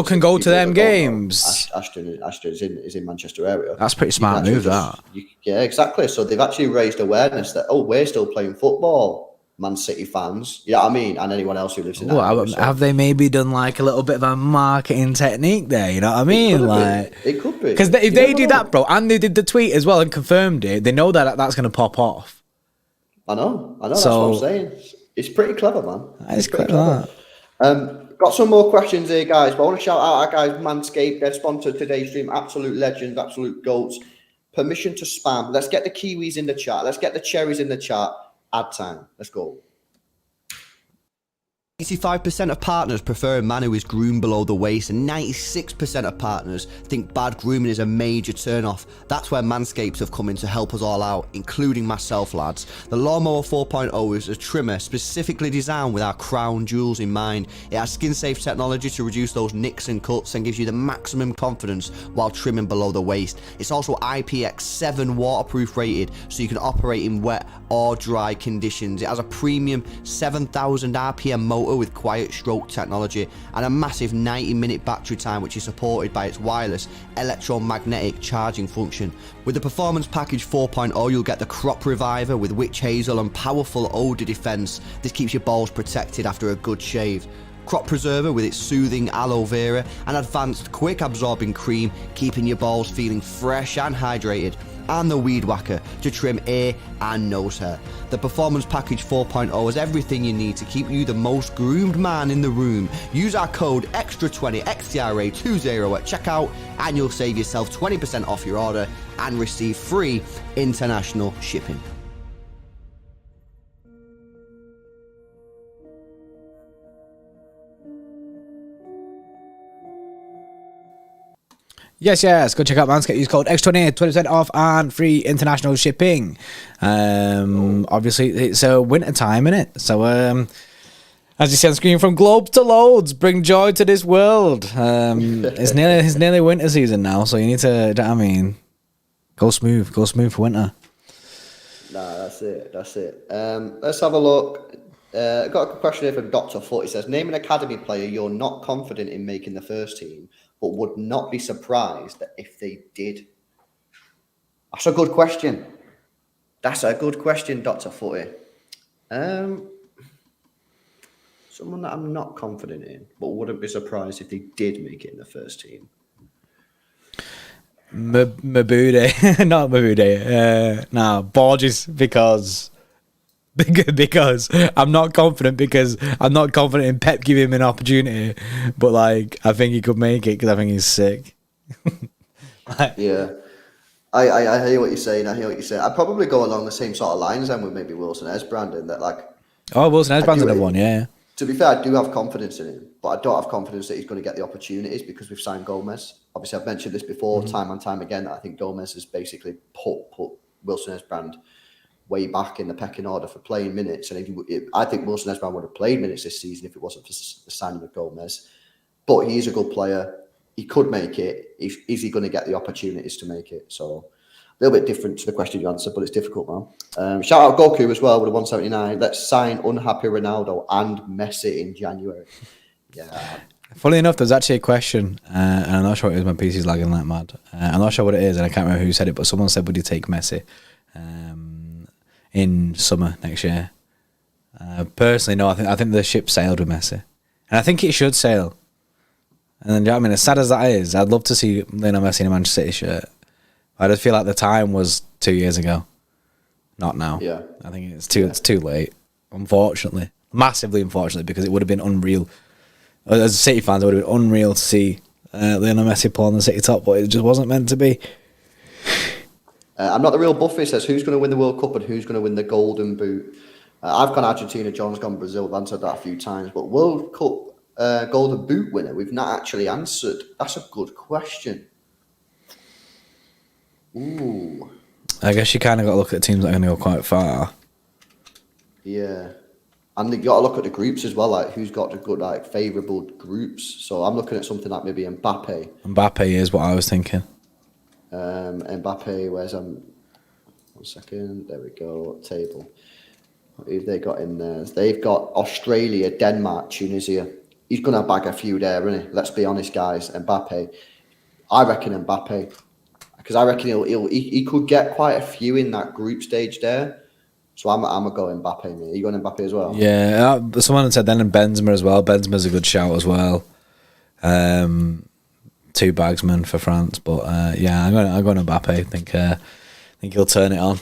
can go to them games. Ashton is in Manchester area. That's a pretty smart move, that. Yeah, exactly. So they've actually raised awareness that, we're still playing football, Man City fans. You know what I mean? And anyone else who lives in that area. Have they maybe done like a little bit of a marketing technique there? You know what I mean? It could be. Because if they do that, bro, and they did the tweet as well and confirmed it, they know that that's going to pop off. I know. That's what I'm saying. It's pretty clever, man. It's pretty clever. Got some more questions here, guys, but I want to shout out our guys, Manscaped. They're sponsored today's stream. Absolute legends, absolute goats. Permission to spam. Let's get the Kiwis in the chat. Let's get the Cherries in the chat. Ad time. Let's go. 85% of partners prefer a man who is groomed below the waist, and 96% of partners think bad grooming is a major turn-off. That's where Manscaped have come in to help us all out, including myself, lads. The Lawnmower 4.0 is a trimmer specifically designed with our crown jewels in mind. It has skin-safe technology to reduce those nicks and cuts and gives you the maximum confidence while trimming below the waist. It's also IPX7 waterproof rated, so you can operate in wet or dry conditions. It has a premium 7,000 RPM motor with quiet stroke technology and a massive 90-minute battery time, which is supported by its wireless electromagnetic charging function. With the Performance Package 4.0, you'll get the Crop Reviver with witch hazel and powerful odor defense. This keeps your balls protected after a good shave. Crop Preserver with its soothing aloe vera and advanced quick absorbing cream, keeping your balls feeling fresh and hydrated. And the Weed Whacker to trim ear and nose hair. The Performance Package 4.0 has everything you need to keep you the most groomed man in the room. Use our code XTRA20 XTRA20 at checkout and you'll save yourself 20% off your order and receive free international shipping. Yes. Go check out Manscaped. Use code X20, 20% off and free international shipping. Obviously, it's winter time, innit? So, as you see on screen, from globes to loads, bring joy to this world. It's nearly winter season now, so you need to, go smooth for winter. Nah, that's it. Let's have a look. I've got a question here from Dr. Foot. He says, name an academy player you're not confident in making the first team, but would not be surprised that if they did. That's a good question. Dr. Footy. Someone that I'm not confident in, but wouldn't be surprised if they did make it in the first team. Mabude. Not Mabude. No, Borges, because I'm not confident in Pep giving him an opportunity, but I think he could make it because I think he's sick. Yeah, I hear what you're saying. I'd probably go along the same sort of lines then with maybe Wilson Esbrand, that Wilson Esbrand's another one, yeah. To be fair, I do have confidence in him, but I don't have confidence that he's going to get the opportunities because we've signed Gomez. Obviously, I've mentioned this before, time and time again, that I think Gomez has basically put Wilson Esbrand way back in the pecking order for playing minutes. And I think Wilson Esbrand would have played minutes this season if it wasn't for the signing of Gomez. But he is a good player. He could make it. Is he going to get the opportunities to make it? So a little bit different to the question you answered, but it's difficult, man. Shout out Goku as well with a 179. Let's sign unhappy Ronaldo and Messi in January. Yeah. Funnily enough, there's actually a question, and I'm not sure what it is. My PC's lagging like mad. I'm not sure what it is, and I can't remember who said it, but someone said, would you take Messi in summer next year? Personally, no. I think the ship sailed with Messi, and I think it should sail. And then, you know what I mean, as sad as that is, I'd love to see Lionel Messi in a Manchester City shirt. I just feel like the time was 2 years ago. Not now. Yeah. I think it's too late. Unfortunately, massively unfortunately, because it would have been unreal. As City fans, it would have been unreal to see Lionel Messi pull on the City top, but it just wasn't meant to be. I'm not the real Buffy says who's going to win the World Cup and who's going to win the Golden Boot. I've gone Argentina, John's gone Brazil. I've answered that a few times, but World Cup Golden Boot winner, we've not actually answered. That's a good question. Ooh. I guess you kind of got to look at teams that are going to go quite far. Yeah. And you got to look at the groups as well, like who's got the good, like favourable groups. So I'm looking at something like maybe Mbappe. Mbappe is what I was thinking. Mbappe, where's 1 second? There we go. Table. Who have they got in there? They've got Australia, Denmark, Tunisia. He's going to bag a few there, isn't he? Let's be honest, guys. Mbappe. I reckon Mbappe. Because I reckon he could get quite a few in that group stage there. So I'm going to go Mbappe. Are you going Mbappe as well? Yeah, someone said then Benzema as well. Benzema's a good shout as well. 2 bagsmen for France, but yeah, I'm going Mbappe. I think he'll turn it on.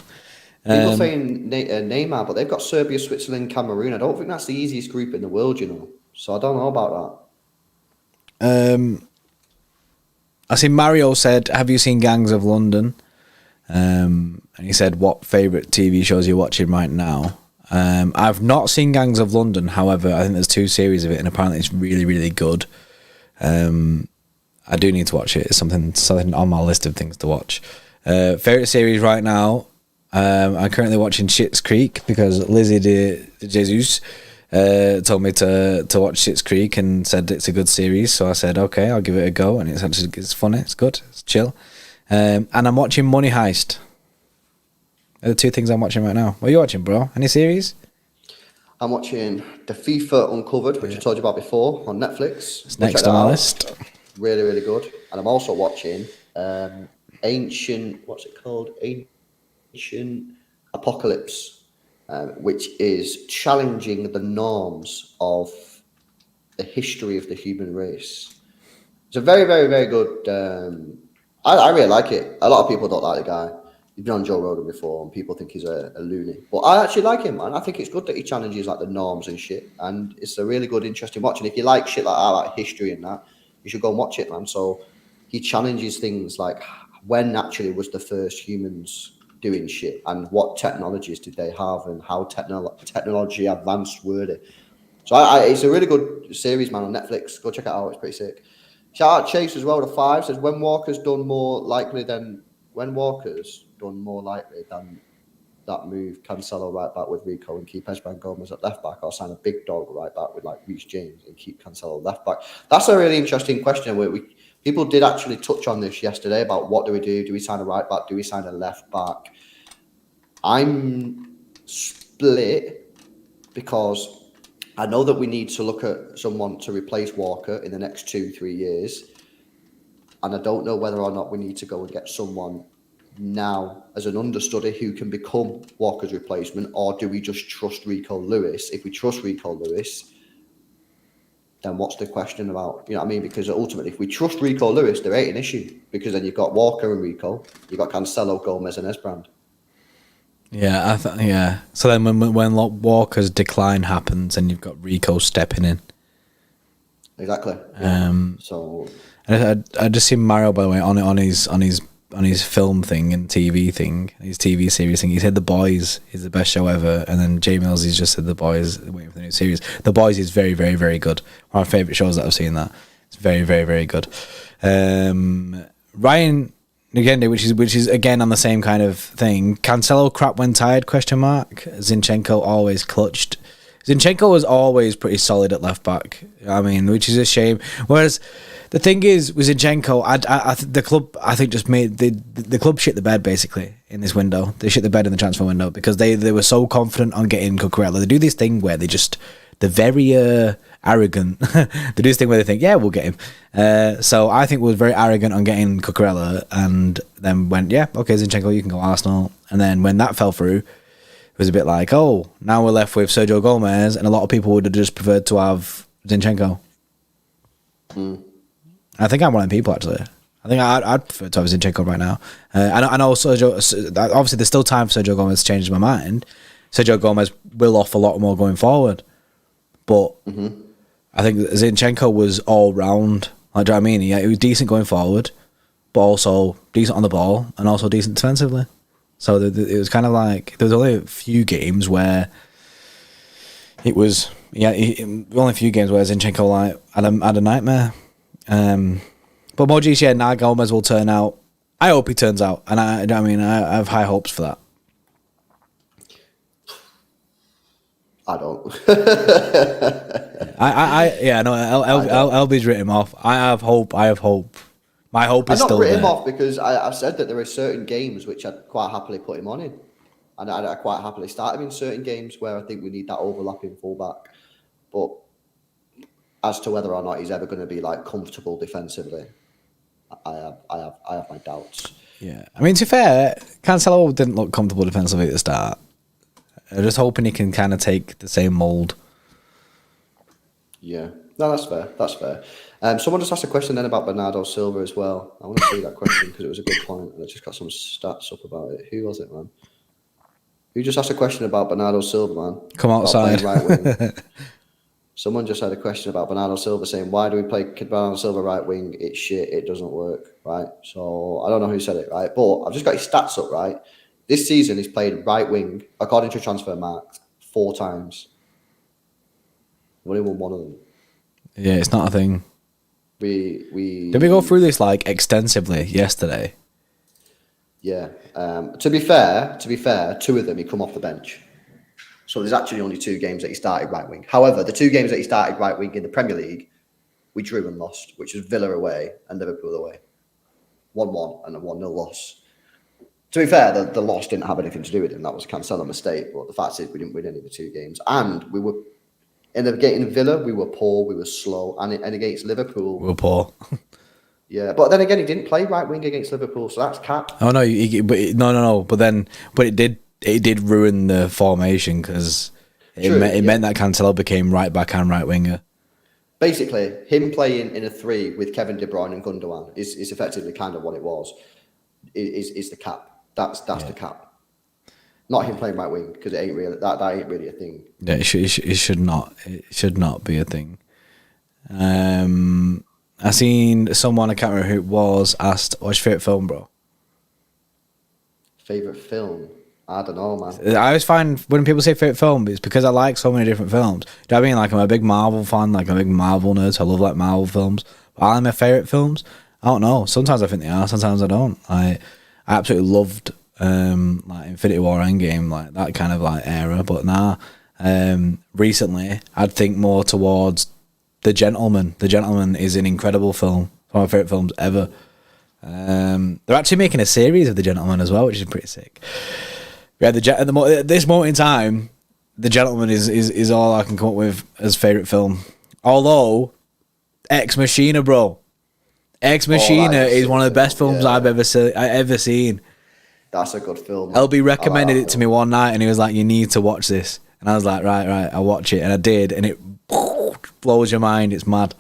People saying Neymar, but they've got Serbia, Switzerland, Cameroon. I don't think that's the easiest group in the world, you know. So I don't know about that. I see Mario said, "Have you seen Gangs of London?" And he said, "What favourite TV shows you're watching right now?" I've not seen Gangs of London. However, I think there's 2 series of it, and apparently it's really, really good. I do need to watch it. It's something on my list of things to watch. Favourite series right now, I'm currently watching Schitt's Creek because Lizzie de Jesus told me to watch Schitt's Creek and said it's a good series. So I said, okay, I'll give it a go. And it's funny, it's good, it's chill. And I'm watching Money Heist. They're the 2 things I'm watching right now. What are you watching, bro? Any series? I'm watching the FIFA Uncovered, which I told you about before, on Netflix. It's next on my list. Really, really good. And I'm also watching Ancient Apocalypse, which is challenging the norms of the history of the human race. It's a very, very, very good. I really like it. A lot of people don't like the guy. He's been on Joe Rogan before, and people think he's a loony. But I actually like him, man. I think it's good that he challenges like the norms and shit. And it's a really good, interesting watch. And if you like shit like that, like history and that, you should go and watch it, man. So he challenges things like when actually was the first humans doing shit, and what technologies did they have, and how technology advanced were they. So it's a really good series, man, on Netflix. Go check it out. It's pretty sick. Shout out Chase as well. The 5 says when Walker's done more likely than that move, Cancelo right back with Rico and keep Esban Gomez at left back, or sign a big dog right back with like Reece James and keep Cancelo left back. That's a really interesting question. Where people did actually touch on this yesterday about what do we do? Do we sign a right back? Do we sign a left back? I'm split because I know that we need to look at someone to replace Walker in the next 2-3 years. And I don't know whether or not we need to go and get someone now as an understudy who can become Walker's replacement, or do we just trust Rico Lewis? If we trust Rico Lewis, then what's the question about? You know what I mean? Because ultimately, if we trust Rico Lewis, there ain't an issue, because then you've got Walker and Rico, you've got Cancelo, Gomez, and Esbrand. Yeah, yeah. So then when Walker's decline happens, and you've got Rico stepping in. Exactly. Yeah. So I just seen Mario, by the way, on his film thing and TV thing, his TV series thing. He said The Boys is the best show ever, and then Jay Mills he's just said The Boys, waiting for the new series. The Boys is very, very, very good. One of my favourite shows that I've seen. That it's very, very, very good. Ryan Nugende, which is again on the same kind of thing. Cancelo crap when tired? Zinchenko always clutched. Zinchenko was always pretty solid at left back. I mean, which is a shame. Whereas the thing is with Zinchenko, the club I think just made the club shit the bed basically in this window. They shit the bed in the transfer window because they were so confident on getting Cucurella. They do this thing where they're very arrogant. They do this thing where they think, yeah, we'll get him. So I think we was very arrogant on getting Cucurella, and then went, yeah, okay, Zinchenko, you can go Arsenal. And then when that fell through, it was a bit like, oh, now we're left with Sergio Gomez, and a lot of people would have just preferred to have Zinchenko. I think I'm one of the people, actually. I I think I'd prefer to have Zinchenko right now. I know Sergio. Obviously, there's still time for Sergio Gomez to change my mind. Sergio Gomez will offer a lot more going forward, but I think Zinchenko was all round. Like, do you know what I mean? Yeah, he was decent going forward, but also decent on the ball and also decent defensively. So it was kind of like there was only a few games where it was only a few games where Zinchenko like had a nightmare. But Modric, yeah, now Gomez will turn out. I hope he turns out, and I have high hopes for that. I don't. LB's written him off. I have hope. My hope is still there. I've not written him off because I've said that there are certain games which I'd quite happily put him on in. And I'd quite happily start him in certain games where I think we need that overlapping fullback. But as to whether or not he's ever going to be like comfortable defensively, I have my doubts. Yeah, I mean, to be fair, Cancelo didn't look comfortable defensively at the start. I'm just hoping he can kind of take the same mould. Yeah, no, that's fair. That's fair. Someone just asked a question then about Bernardo Silva as well. I want to see that question because it was a good point, and I just got some stats up about it. Who was it, man? Who just asked a question about Bernardo Silva, man? Come outside. Right wing. Someone just had a question about Bernardo Silva saying, why do we play Bernardo Silva right wing? It's shit. It doesn't work, right? So I don't know who said it, right? But I've just got his stats up, right? This season, he's played right wing, according to Transfermarkt, 4 times. We've only won one of them. Yeah, it's not a thing. Did we go through this like extensively yesterday? Yeah. To be fair, 2 of them he come off the bench. So there's actually only 2 games that he started right wing. However, the 2 games that he started right wing in the Premier League, we drew and lost, which was Villa away and Liverpool away. 1-1 and a 1-0 loss. To be fair, the loss didn't have anything to do with him. That was a Cancelo mistake. But the fact is, we didn't win any of the 2 games. And we were, in Villa, we were poor, we were slow. And against Liverpool... We were poor. Yeah, but then again, he didn't play right wing against Liverpool, so that's cap. Oh, no, no. But it did ruin the formation because it meant that Cancelo became right back and right winger. Basically, him playing in a 3 with Kevin De Bruyne and Gundogan is effectively kind of what it was. Is the cap. That's the cap. Not him playing right wing because it ain't really that ain't really a thing. Yeah, it should not be a thing. I seen someone, I can't remember who it was, asked, "What's your favourite film, bro?" Favourite film? I don't know, man. I always find when people say favourite film, it's because I like so many different films. Do you know what I mean? Like, I'm a big Marvel fan, like I'm a big Marvel nerd, so I love like Marvel films. But are they my favourite films? I don't know. Sometimes I think they are, sometimes I don't. I absolutely loved like Infinity War Endgame, like that kind of like era. But now, recently, I'd think more towards The Gentleman. The Gentleman is an incredible film. It's one of my favourite films ever. They're actually making a series of The Gentleman as well, which is pretty sick. Yeah, at this moment in time, The Gentleman is all I can come up with as favourite film. Although, Ex Machina, bro. Ex Machina is one of the best films I've ever seen. That's a good film. LB recommended it to me one night and he was like, "You need to watch this." And I was like, right, I'll watch it. And I did, and it blows your mind. It's mad.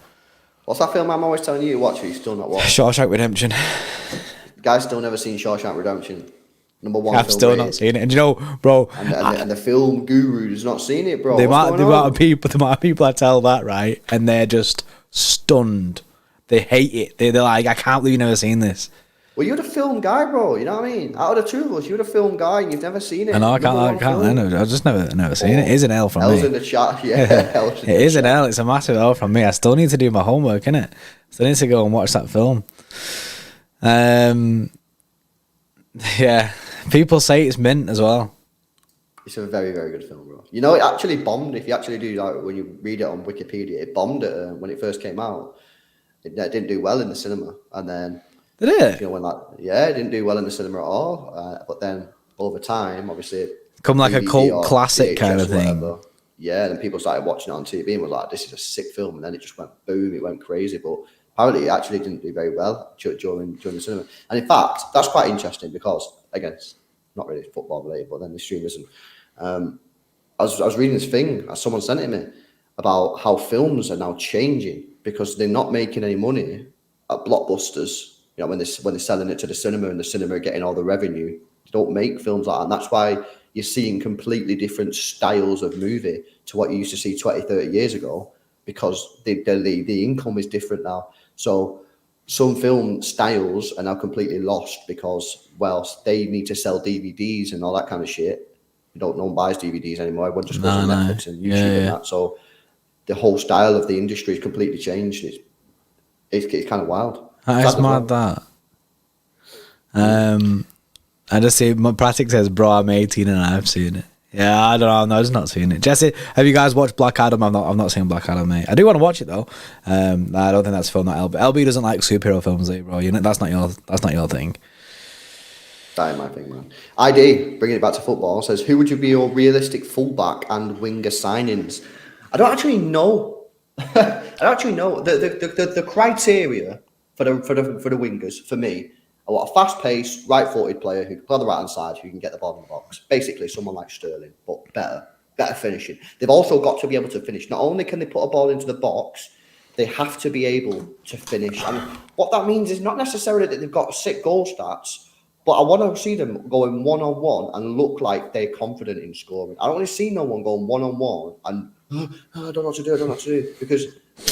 What's that film I'm always telling you to watch, but you still not watched? Shawshank Redemption. The guy's still never seen Shawshank Redemption. Number 1 I've film still rated. not seen it. And you know, bro... And the film guru has not seen it, bro. The amount of people I tell that, right? And they're just stunned. They hate it. They're like, "I can't believe you've never seen this." Well, you're the film guy, bro. You know what I mean? Out of the 2 of us, you're the film guy and you've never seen it. I know, I can't. I've just never seen it. It is an L from me. L's in the chat, yeah. It is an L. It's a massive L from me. I still need to do my homework, innit? Still need to go and watch that film. Yeah. People say it's mint as well. It's a very, very good film, bro. You know, it actually bombed. If you actually do that, when you read it on Wikipedia, it bombed when it first came out. It didn't do well in the cinema. And then... Did it? You know, it didn't do well in the cinema at all. But then over time, obviously, come like a cult classic kind of thing. Whatever, yeah, then people started watching it on TV and was like, "This is a sick film," and then it just went boom. It went crazy. But apparently, it actually didn't do very well during the cinema. And in fact, that's quite interesting because again, it's not really football related, but then the stream isn't. I was reading this thing, someone sent it to me, about how films are now changing because they're not making any money at blockbusters You know, when they're selling it to the cinema and the cinema are getting all the revenue, they don't make films like that. And that's why you're seeing completely different styles of movie to what you used to see 20, 30 years ago, because the income is different now. So some film styles are now completely lost because, well, they need to sell DVDs and all that kind of shit. No one buys DVDs anymore. Everyone just goes on Netflix and YouTube and that. So the whole style of the industry has completely changed. It's kind of wild. It's mad that. I just see Pratik says, bro, I'm 18 and I've seen it. Yeah, I don't know. No, I've just not seen it. Jesse, have you guys watched Black Adam? I've not seen Black Adam, mate. I do want to watch it though. I don't think that's a film that LB doesn't like superhero films, bro. You know, that's not your thing. That ain't my thing, man. ID, bringing it back to football, says, who would you be your realistic fullback and winger signings? I don't actually know. The criteria for the wingers for me. I want a fast-paced, right-footed player who can play on the right-hand side, who can get the ball in the box. Basically, someone like Sterling, but better finishing. They've also got to be able to finish. Not only can they put a ball into the box, they have to be able to finish. And what that means is not necessarily that they've got sick goal stats, but I want to see them going one-on-one and look like they're confident in scoring. I don't want to see no one going one-on-one and I don't know what to do. Because,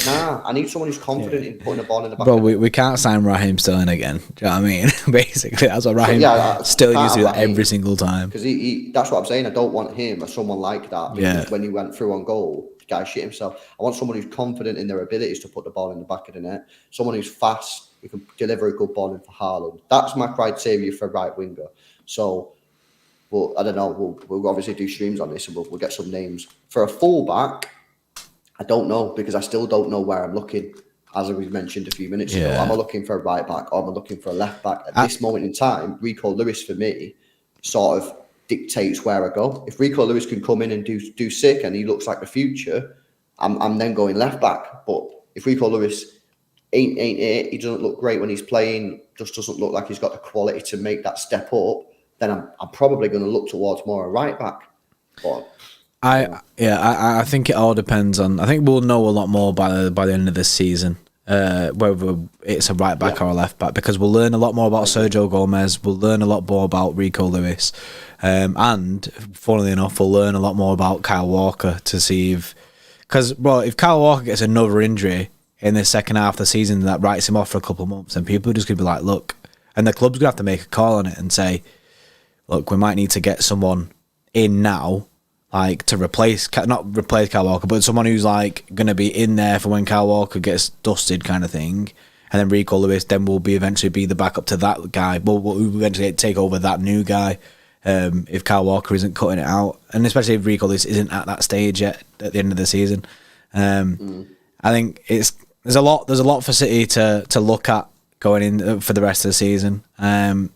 I need someone who's confident in putting a ball in the back. Bro, we can't sign Raheem Sterling again. Do you know what I mean? Basically, that's what Raheem Sterling used to do that every single time. Because that's what I'm saying. I don't want him or someone like that. Because when he went through on goal, the guy shit himself. I want someone who's confident in their abilities to put the ball in the back of the net. Someone who's fast, who can deliver a good ball in for Haaland. That's my criteria for right winger. So, well, I don't know. We'll obviously do streams on this and we'll get some names. For a fullback, I don't know, because I still don't know where I'm looking. As we mentioned a few minutes ago, am I looking for a right back or am I looking for a left back? At this moment in time, Rico Lewis for me sort of dictates where I go. If Rico Lewis can come in and do sick and he looks like the future, I'm then going left back. But if Rico Lewis ain't it, he doesn't look great when he's playing, just doesn't look like he's got the quality to make that step up, then I'm probably going to look towards more a right back. But I think it all depends on. I think we'll know a lot more by the end of this season, whether it's a right back or a left back, because we'll learn a lot more about Sergio Gomez. We'll learn a lot more about Rico Lewis, and funnily enough, we'll learn a lot more about Kyle Walker to see if Kyle Walker gets another injury in the second half of the season that writes him off for a couple of months, and people are just gonna be like, look, and the club's gonna have to make a call on it and say, look, we might need to get someone in now, like to not replace Kyle Walker, but someone who's like going to be in there for when Kyle Walker gets dusted, kind of thing. And then Rico Lewis then will eventually be the backup to that guy, but we'll eventually take over that new guy if Kyle Walker isn't cutting it out, and especially if Rico Lewis isn't at that stage yet at the end of the season. I think there's a lot for City to look at going in for the rest of the season. And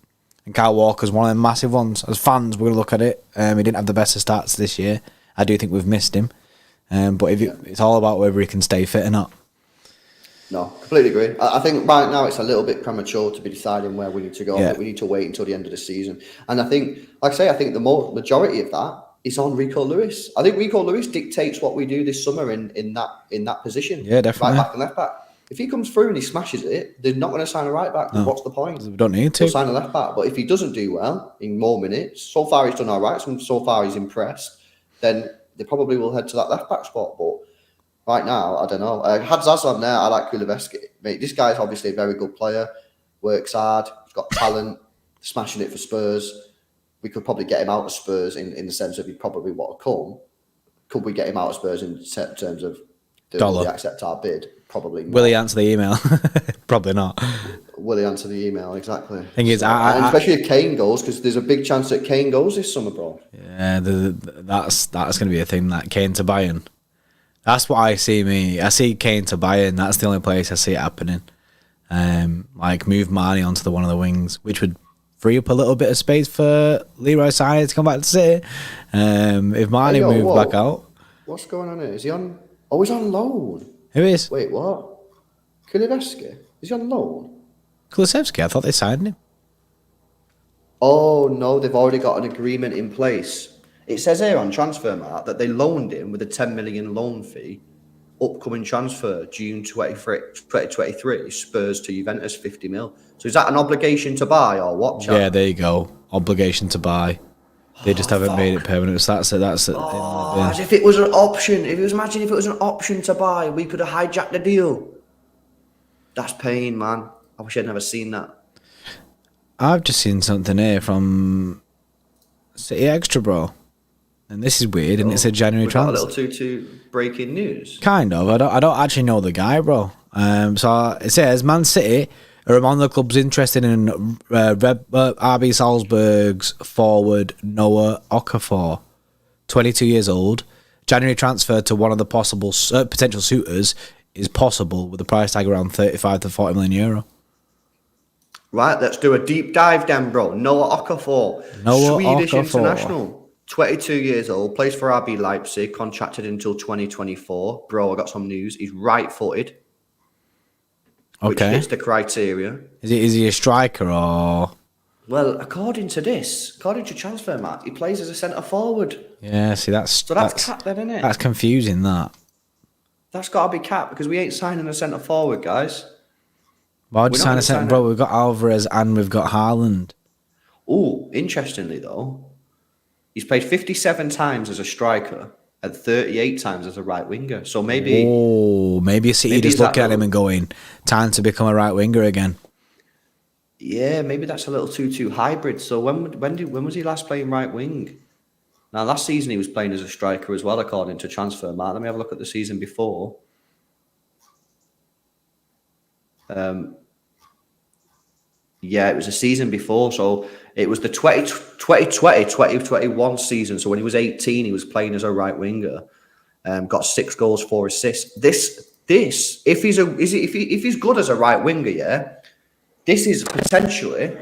Kyle Walker's one of the massive ones. As fans, we're going to look at it. He didn't have the best of stats this year. I do think we've missed him. But it's all about whether he can stay fit or not. No, completely agree. I think right now it's a little bit premature to be deciding where we need to go. I think we need to wait until the end of the season. And I think, like I say, the majority of that is on Rico Lewis. I think Rico Lewis dictates what we do this summer in that position. Yeah, definitely. Right back and left back. If he comes through and he smashes it, they're not going to sign a right back. No. What's the point? We don't need to. They'll sign a left back. But if he doesn't do well in more minutes, so far he's done all right, so far he's impressed, then they probably will head to that left back spot. But right now, I don't know. Had Zaz on there, I like Kuleveski. Mate, this guy's obviously a very good player, works hard, he's got talent, smashing it for Spurs. We could probably get him out of Spurs in the sense of he probably want to come. Could we get him out of Spurs in terms of will he accept our bid? Probably not. Will he answer the email? Probably not. Will he answer the email? Exactly. Thing is, especially if Kane goes, because there's a big chance that Kane goes this summer, bro. Yeah, that's going to be a thing, that Kane to Bayern. That's what I see. I see Kane to Bayern. That's the only place I see it happening. Like move Marnie onto one of the wings, which would free up a little bit of space for Leroy Sané to come back to City. If Marnie moved back out. What's going on here? Is he on? Oh, he's on loan. Who is? Wait, what? Kuleveski? Is he on loan? Kulusevski? I thought they signed him. Oh, no, they've already got an agreement in place. It says here on Transfermarkt that they loaned him with a 10 million loan fee upcoming transfer, June 2023, Spurs to Juventus, 50 mil. So is that an obligation to buy or what, Chad? Yeah, there you go. Obligation to buy. They just haven't made it permanent. So that's it. That's it. As if it was an option. Imagine if it was an option to buy, we could have hijacked the deal. That's pain, man. I wish I'd never seen that. I've just seen something here from City Extra, bro. And this is weird, and it's a January transfer. A little too breaking news. Kind of. I don't actually know the guy, bro. So it says Man City are among the clubs interested in RB Salzburg's forward Noah Okafor, 22 years old. January transfer to one of the possible potential suitors is possible with a price tag around 35 to 40 million euro. Right, let's do a deep dive then, bro. Noah Okafor, Swedish international. 22 years old, plays for RB Leipzig, contracted until 2024. Bro, I got some news. He's right-footed, which fits the criteria. Is he a striker or? Well, according to Transfermarkt, he plays as a centre forward. Yeah, see, that's capped then, isn't it? That's confusing. That's got to be capped because we ain't signing a centre forward, guys. Why would you sign a centre? Bro, we've got Alvarez and we've got Haaland. Oh, interestingly though. He's played 57 times as a striker and 38 times as a right winger. So maybe... Oh, maybe City just looking at him and going, time to become a right winger again. Yeah, maybe that's a little too hybrid. So when was he last playing right wing? Now, last season he was playing as a striker as well, according to Transfermarkt. Let me have a look at the season before. Yeah, it was a season before, so it was the 2020-2021 season. So when he was 18, he was playing as a right winger. Got 6 goals, 4 assists. This, if he's good as a right winger, yeah, this is potentially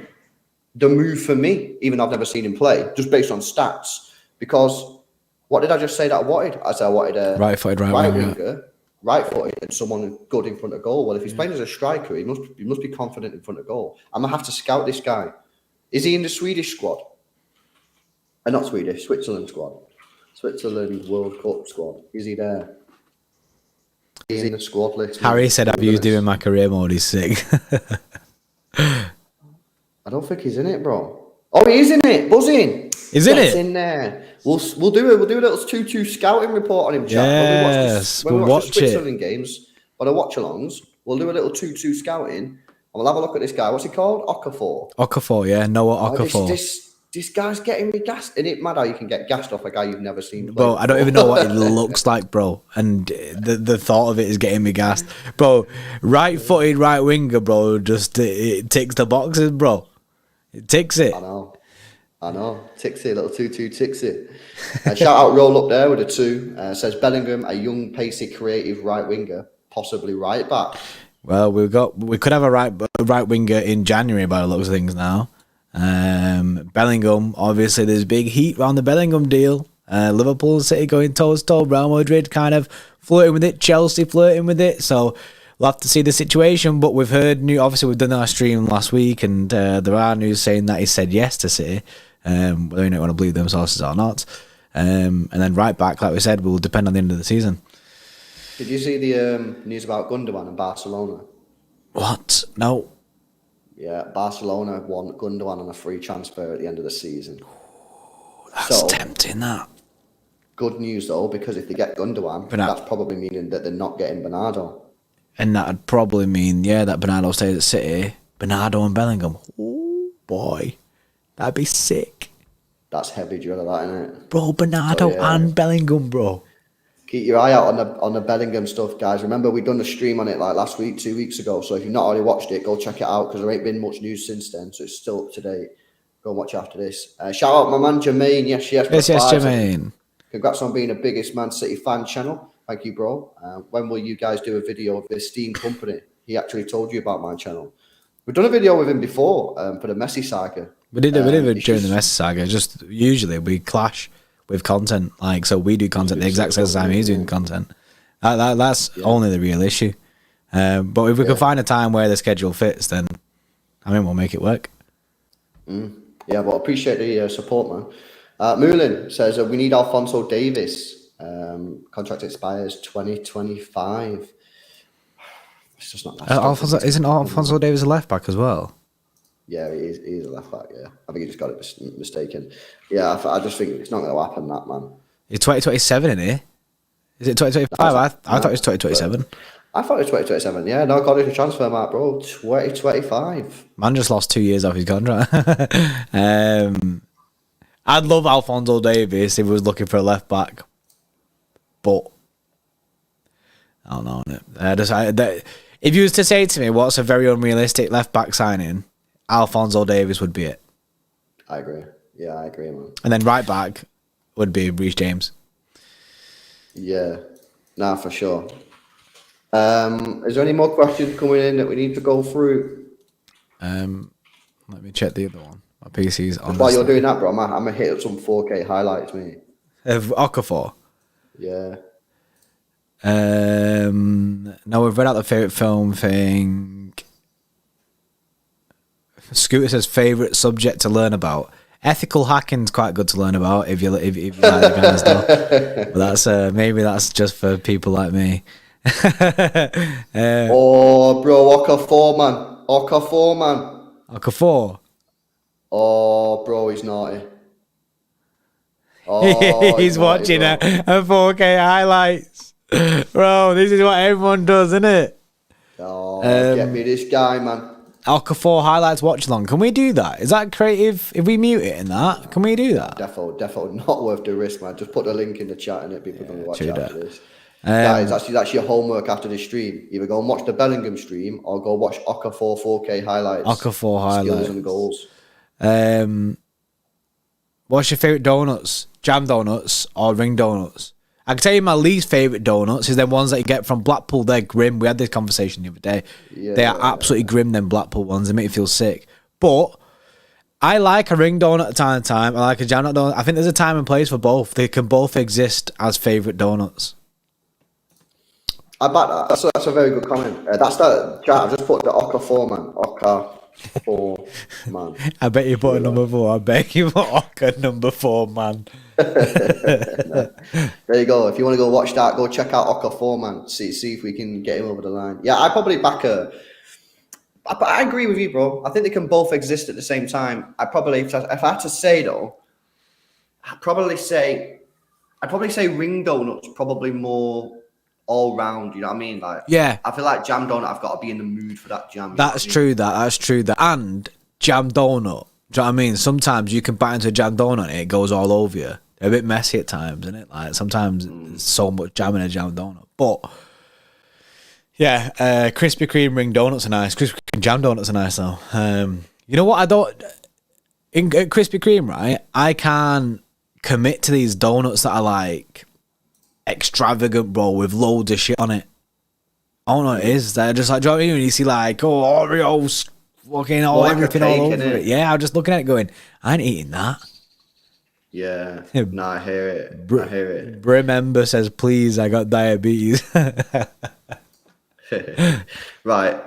the move for me. Even though I've never seen him play, just based on stats. Because what did I just say that I wanted? I said I wanted a right-footed right winger. Right-footed and someone good in front of goal. Well, if he's playing as a striker, he must be confident in front of goal. I'm gonna have to scout this guy. Is he in the Swedish squad? Not Swedish, Switzerland squad. Switzerland World Cup squad. Is he there? Is he in the squad list? Harry said I've used him in my career mode. He's sick. I don't think he's in it, bro. Oh, he is in it. Buzzing. Is in it? In there. We'll do a little 2-2 scouting report on him, chat. Yes, when we watch the Switzerland games, on the watch-alongs, we'll do a little 2-2 scouting, and we'll have a look at this guy. What's he called? Okafor. Okafor, yeah, Noah Okafor. This guy's getting me gassed. Isn't it mad how you can get gassed off a guy you've never seen play? Bro, I don't even know what it looks like, bro. And the thought of it is getting me gassed. Bro, right-footed right winger, bro, just it ticks the boxes, bro. It ticks it. I know. Ticks it, little 2-2 ticks it. Shout out Roll Up there with a 2. Says Bellingham, a young, pacey, creative right winger, possibly right back. Well, we could have a right winger in January by the looks of things now. Bellingham, obviously there's big heat around the Bellingham deal. Liverpool and City going toes to toe. Real Madrid kind of flirting with it. Chelsea flirting with it. So we'll have to see the situation. But we've heard new. Obviously, we've done our stream last week, and there are news saying that he said yes to City. Whether you don't want to believe them sources or not. And then right back, like we said, will depend on the end of the season. Did you see the news about Gundogan and Barcelona? What? No. Yeah, Barcelona want Gundogan on a free transfer at the end of the season. That's tempting, that. Good news, though, because if they get Gundogan, that's probably meaning that they're not getting Bernardo. And that would probably mean, that Bernardo stays at City. Bernardo and Bellingham. Oh, boy. That'd be sick. That's heavy drill of that, isn't it? Bro, Bernardo and Bellingham, bro. Keep your eye out on the Bellingham stuff, guys. Remember, we done a stream on it like last week, 2 weeks ago. So if you've not already watched it, go check it out because there ain't been much news since then. So it's still up to date. Go and watch after this. Shout out my man Jermaine. Yes, Jermaine. Congrats on being the biggest Man City fan channel. Thank you, bro. When will you guys do a video of this Steam company? He actually told you about my channel. We've done a video with him before for the Messi saga. We did it during the Messi saga. Just usually we clash with content, so we do content the exact same time he's doing content. That's only the real issue. But if we can find a time where the schedule fits, then we'll make it work. Yeah, but I appreciate the support, man. Moulin says we need Alphonso Davies. Contract expires 2025. It's just not. Isn't Alphonso Davies a left back as well? Yeah, he's a left back. Yeah, I think he just got it mistaken. Yeah, I just think it's not going to happen. That man. He's 2027 in here. Is it 2025? I thought it was 2027. I thought it was 2027. Yeah, no, according to transfer mark, bro, 2025. Man just lost 2 years off his contract. I'd love Alphonso Davies if he was looking for a left back, but I don't know. If you was to say to me what's a very unrealistic left back signing, Alphonso Davies would be it. I agree. Yeah, I agree, man. And then right back would be Reece James. Yeah, nah, for sure. Is there any more questions coming in that we need to go through? Let me check the other one. My PC's on. While you're doing that, bro, I'm gonna hit up some 4K highlights, mate. Of Okafor. Yeah. No, we've read out the favourite film thing. Scooter says favourite subject to learn about. Ethical hacking's quite good to learn about if you like the kind of stuff. But that's maybe that's just for people like me. Oh, bro, Okafor, man. Okafor. Oh, bro, he's naughty. Oh, he's watching a 4K highlights. Bro, this is what everyone does, isn't it? Oh, get me this guy, man. Okafor highlights watch along. Can we do that? Is that creative? If we mute it in that, can we do that? Defo not worth the risk, man. Just put the link in the chat and people can watch after this. Guys, that's your homework after this stream. Either go and watch the Bellingham stream or go watch Okafor 4K highlights. Okafor highlights. Skills and goals. What's your favourite donuts? Jam donuts or ring donuts? I can tell you my least favourite donuts is them ones that you get from Blackpool. They're grim. We had this conversation the other day. Yeah, they are absolutely grim, them Blackpool ones. They make you feel sick. But I like a ring donut at time to time. I like a jam donut. I think there's a time and place for both. They can both exist as favourite donuts. I bet that. That's a very good comment. That's that. I've just put the Okafor, man. Okafor, man. I bet you put a number 4. I bet you put Oka number 4, man. There you go. If you want to go watch that, go check out Okafor, man. See if we can get him over the line. Yeah, I probably back a. I agree with you, bro. I think they can both exist at the same time. I probably, if I had to say though, I'd probably say ring donuts probably more all round. You know what I mean? Like, yeah, I feel like jam donut. I've got to be in the mood for that jam. That's true. That's true. And jam donut. Do you know what I mean? Sometimes you can bite into a jam donut and it goes all over you. They're a bit messy at times, isn't it? Like sometimes there's so much jam in a jam donut. But yeah, Krispy Kreme ring donuts are nice. Krispy Kreme jam donuts are nice though. You know what? I don't. In Krispy Kreme, right? I can't commit to these donuts that are like extravagant, bro, with loads of shit on it. I don't know what it is. They're just like, do you know what I mean? When you see like, Oreos, fucking everything all over it. Yeah, I'm just looking at it going, I ain't eating that. Yeah. No, I hear it. I hear it. Remember says, please, I got diabetes. Right.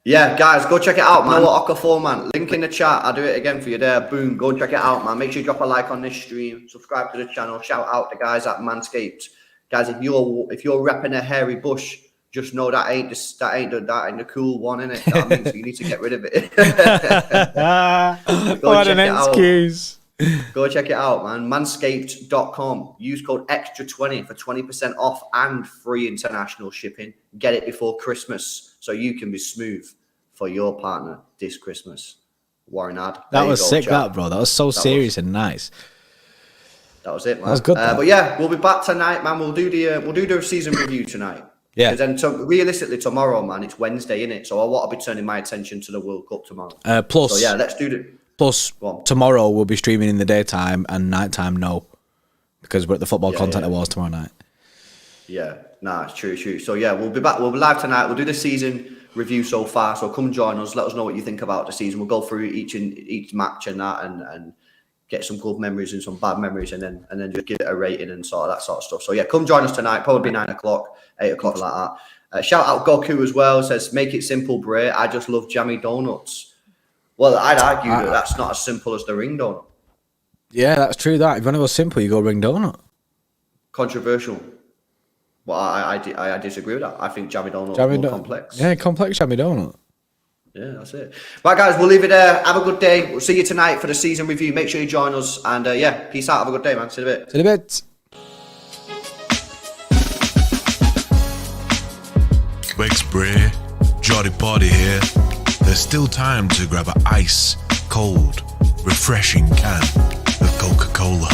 Yeah, guys, go check it out, man. Okafor, man. Link in the chat. I'll do it again for you there. Boom. Go check it out, man. Make sure you drop a like on this stream. Subscribe to the channel. Shout out the guys at Manscaped. Guys, if you're repping a hairy bush, just know that ain't the cool one, innit? You know what I mean? So you need to get rid of it. What an excuse. Go check it out, man. Manscaped.com. Use code Xtra20 for 20% off and free international shipping. Get it before Christmas so you can be smooth for your partner this Christmas. Warren Ad. That was sick, that, bro. That was so serious and nice. That was it, man. That was good. But yeah, we'll be back tonight, man. We'll do the season review tonight. Yeah. Because then realistically tomorrow, man, it's Wednesday, innit? So I want to be turning my attention to the World Cup tomorrow. Plus, so yeah, let's do the. Plus, tomorrow we'll be streaming in the daytime and nighttime, no, because we're at the Football Content Awards tomorrow night. Yeah, nah, it's true. So yeah, we'll be back. We'll be live tonight. We'll do the season review so far. So come join us. Let us know what you think about the season. We'll go through each match and that, and get some good memories and some bad memories, and then just give it a rating and sort of that sort of stuff. So yeah, come join us tonight. Probably 9 o'clock, 8 o'clock, like that. Shout out Goku as well. Says, make it simple, Bray. I just love jammy donuts. Well, I'd argue that that's not as simple as the ring donut. Yeah, that's true. That if you want to go simple, you go ring donut. controversial. But I disagree with that. I think jammy donut is more complex. Yeah, complex jammy donut. Yeah, that's it. Right, guys, we'll leave it there. Have a good day. We'll see you tonight for the season review. Make sure you join us. And yeah, peace out. Have a good day, man. See you in a bit. See you in a bit. Wex Bray, Jolly Party here. There's still time to grab an ice, cold, refreshing can of Coca-Cola.